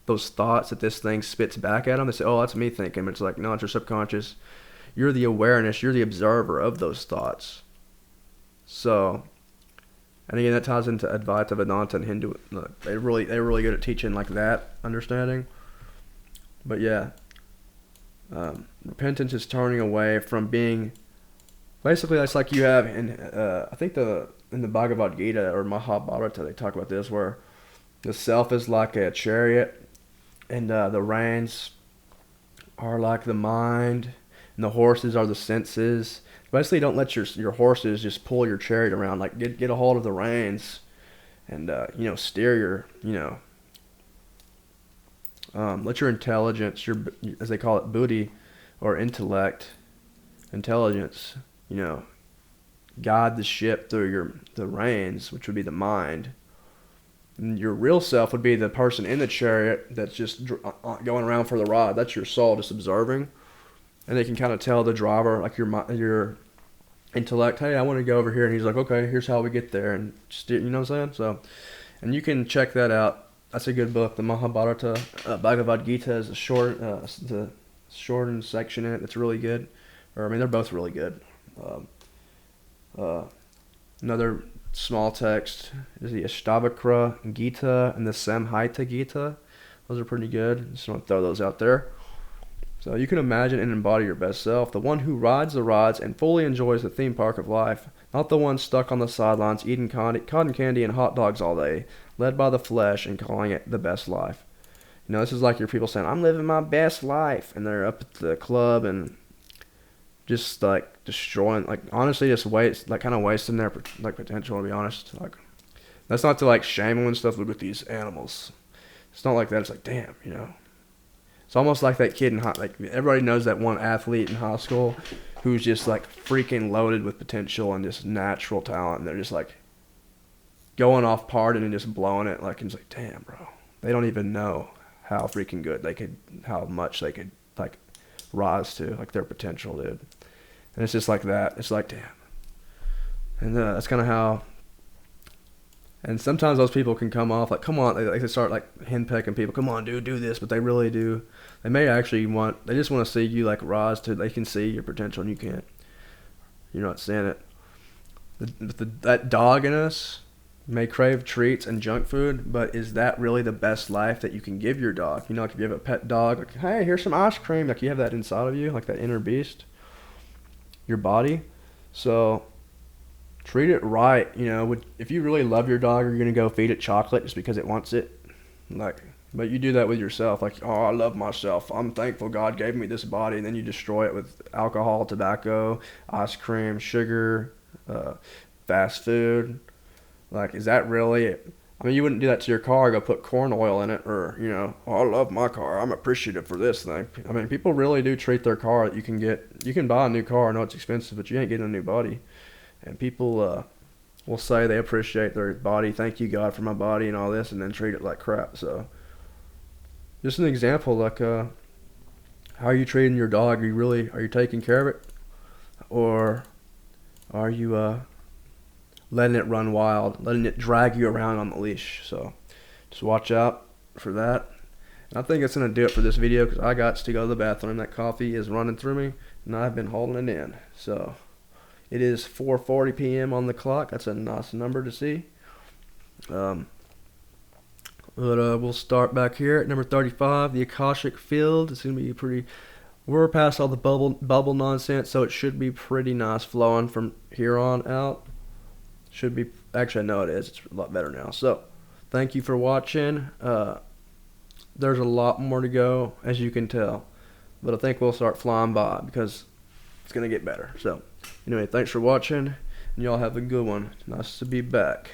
those thoughts that this thing spits back at them. They say, oh, that's me thinking. But it's like, no, it's your subconscious. You're the awareness. You're the observer of those thoughts. So And again, that ties into Advaita Vedanta and Hindu. They're really good at teaching like that understanding. But yeah, repentance is turning away from being. Basically, that's like you have in I think in the Bhagavad Gita or Mahabharata they talk about this, where the self is like a chariot, and the reins are like the mind, and the horses are the senses. Basically, don't let your horses just pull your chariot around. Like get a hold of the reins, and steer your let your intelligence, as they call it, buddhi, or intelligence, guide the ship through the reins, which would be the mind. And your real self would be the person in the chariot that's just going around for the ride. That's your soul, just observing, and they can kind of tell the driver, like your intellect, hey, I want to go over here, and he's like, okay, here's how we get there, and steer, you know what I'm saying? So, and you can check that out. That's a good book. The Mahabharata, Bhagavad Gita is the shortened section in it. It's really good. Or I mean, they're both really good. Another small text is the Ashtavakra Gita and the Samhita Gita. Those are pretty good. Just want to throw those out there. So you can imagine and embody your best self, the one who rides the rides and fully enjoys the theme park of life, not the one stuck on the sidelines eating cotton candy and hot dogs all day, led by the flesh and calling it the best life. This is like your people saying, I'm living my best life, and they're up at the club and just like destroying, like honestly just wasting their like potential, to be honest. Like, that's not to like shame them and stuff. Look at these animals. It's not like that. It's like, damn, It's almost like that kid like everybody knows that one athlete in high school who's just like freaking loaded with potential and just natural talent, and they're just like going off partying and just blowing it. Like, it's like, damn, bro. They don't even know how freaking good how much they could like rise to, like their potential, dude. And it's just like that. It's like, damn. And that's kind of how. And sometimes those people can come off like, come on, they start like henpecking people. Come on, dude, do this. But they really do. They may actually they just want to see you like rise to, they can see your potential and you can't. You're not seeing it. That dog in us may crave treats and junk food, but is that really the best life that you can give your dog? Like if you have a pet dog, like, hey, here's some ice cream. Like you have that inside of you, like that inner beast, your body. So treat it right. If you really love your dog, are you gonna go feed it chocolate just because it wants it? But you do that with yourself. Like, oh, I love myself. I'm thankful God gave me this body, and then you destroy it with alcohol, tobacco, ice cream, sugar, fast food. Like, is that really it? I mean, you wouldn't do that to your car, go put corn oil in it, or, oh, I love my car, I'm appreciative for this thing. I mean, people really do treat their car. You can buy a new car, I know it's expensive, but you ain't getting a new body. And people will say they appreciate their body, thank you, God, for my body and all this, and then treat it like crap. So, just an example, like, how are you treating your dog? Are you taking care of it? Or are you, letting it run wild, letting it drag you around on the leash? So just watch out for that. And I think it's going to do it for this video because I got to go to the bathroom. That coffee is running through me, and I've been holding it in. So it is 4:40 p.m. on the clock. That's a nice number to see. But we'll start back here at number 35, the Akashic Field. It's going to be pretty. We're past all the bubble nonsense, so it should be pretty nice flowing from here on out. Should be, actually I know it is, it's a lot better now. So thank you for watching. There's a lot more to go, as you can tell, but I think we'll start flying by because it's going to get better. So anyway, thanks for watching, and y'all have a good one. Nice to be back.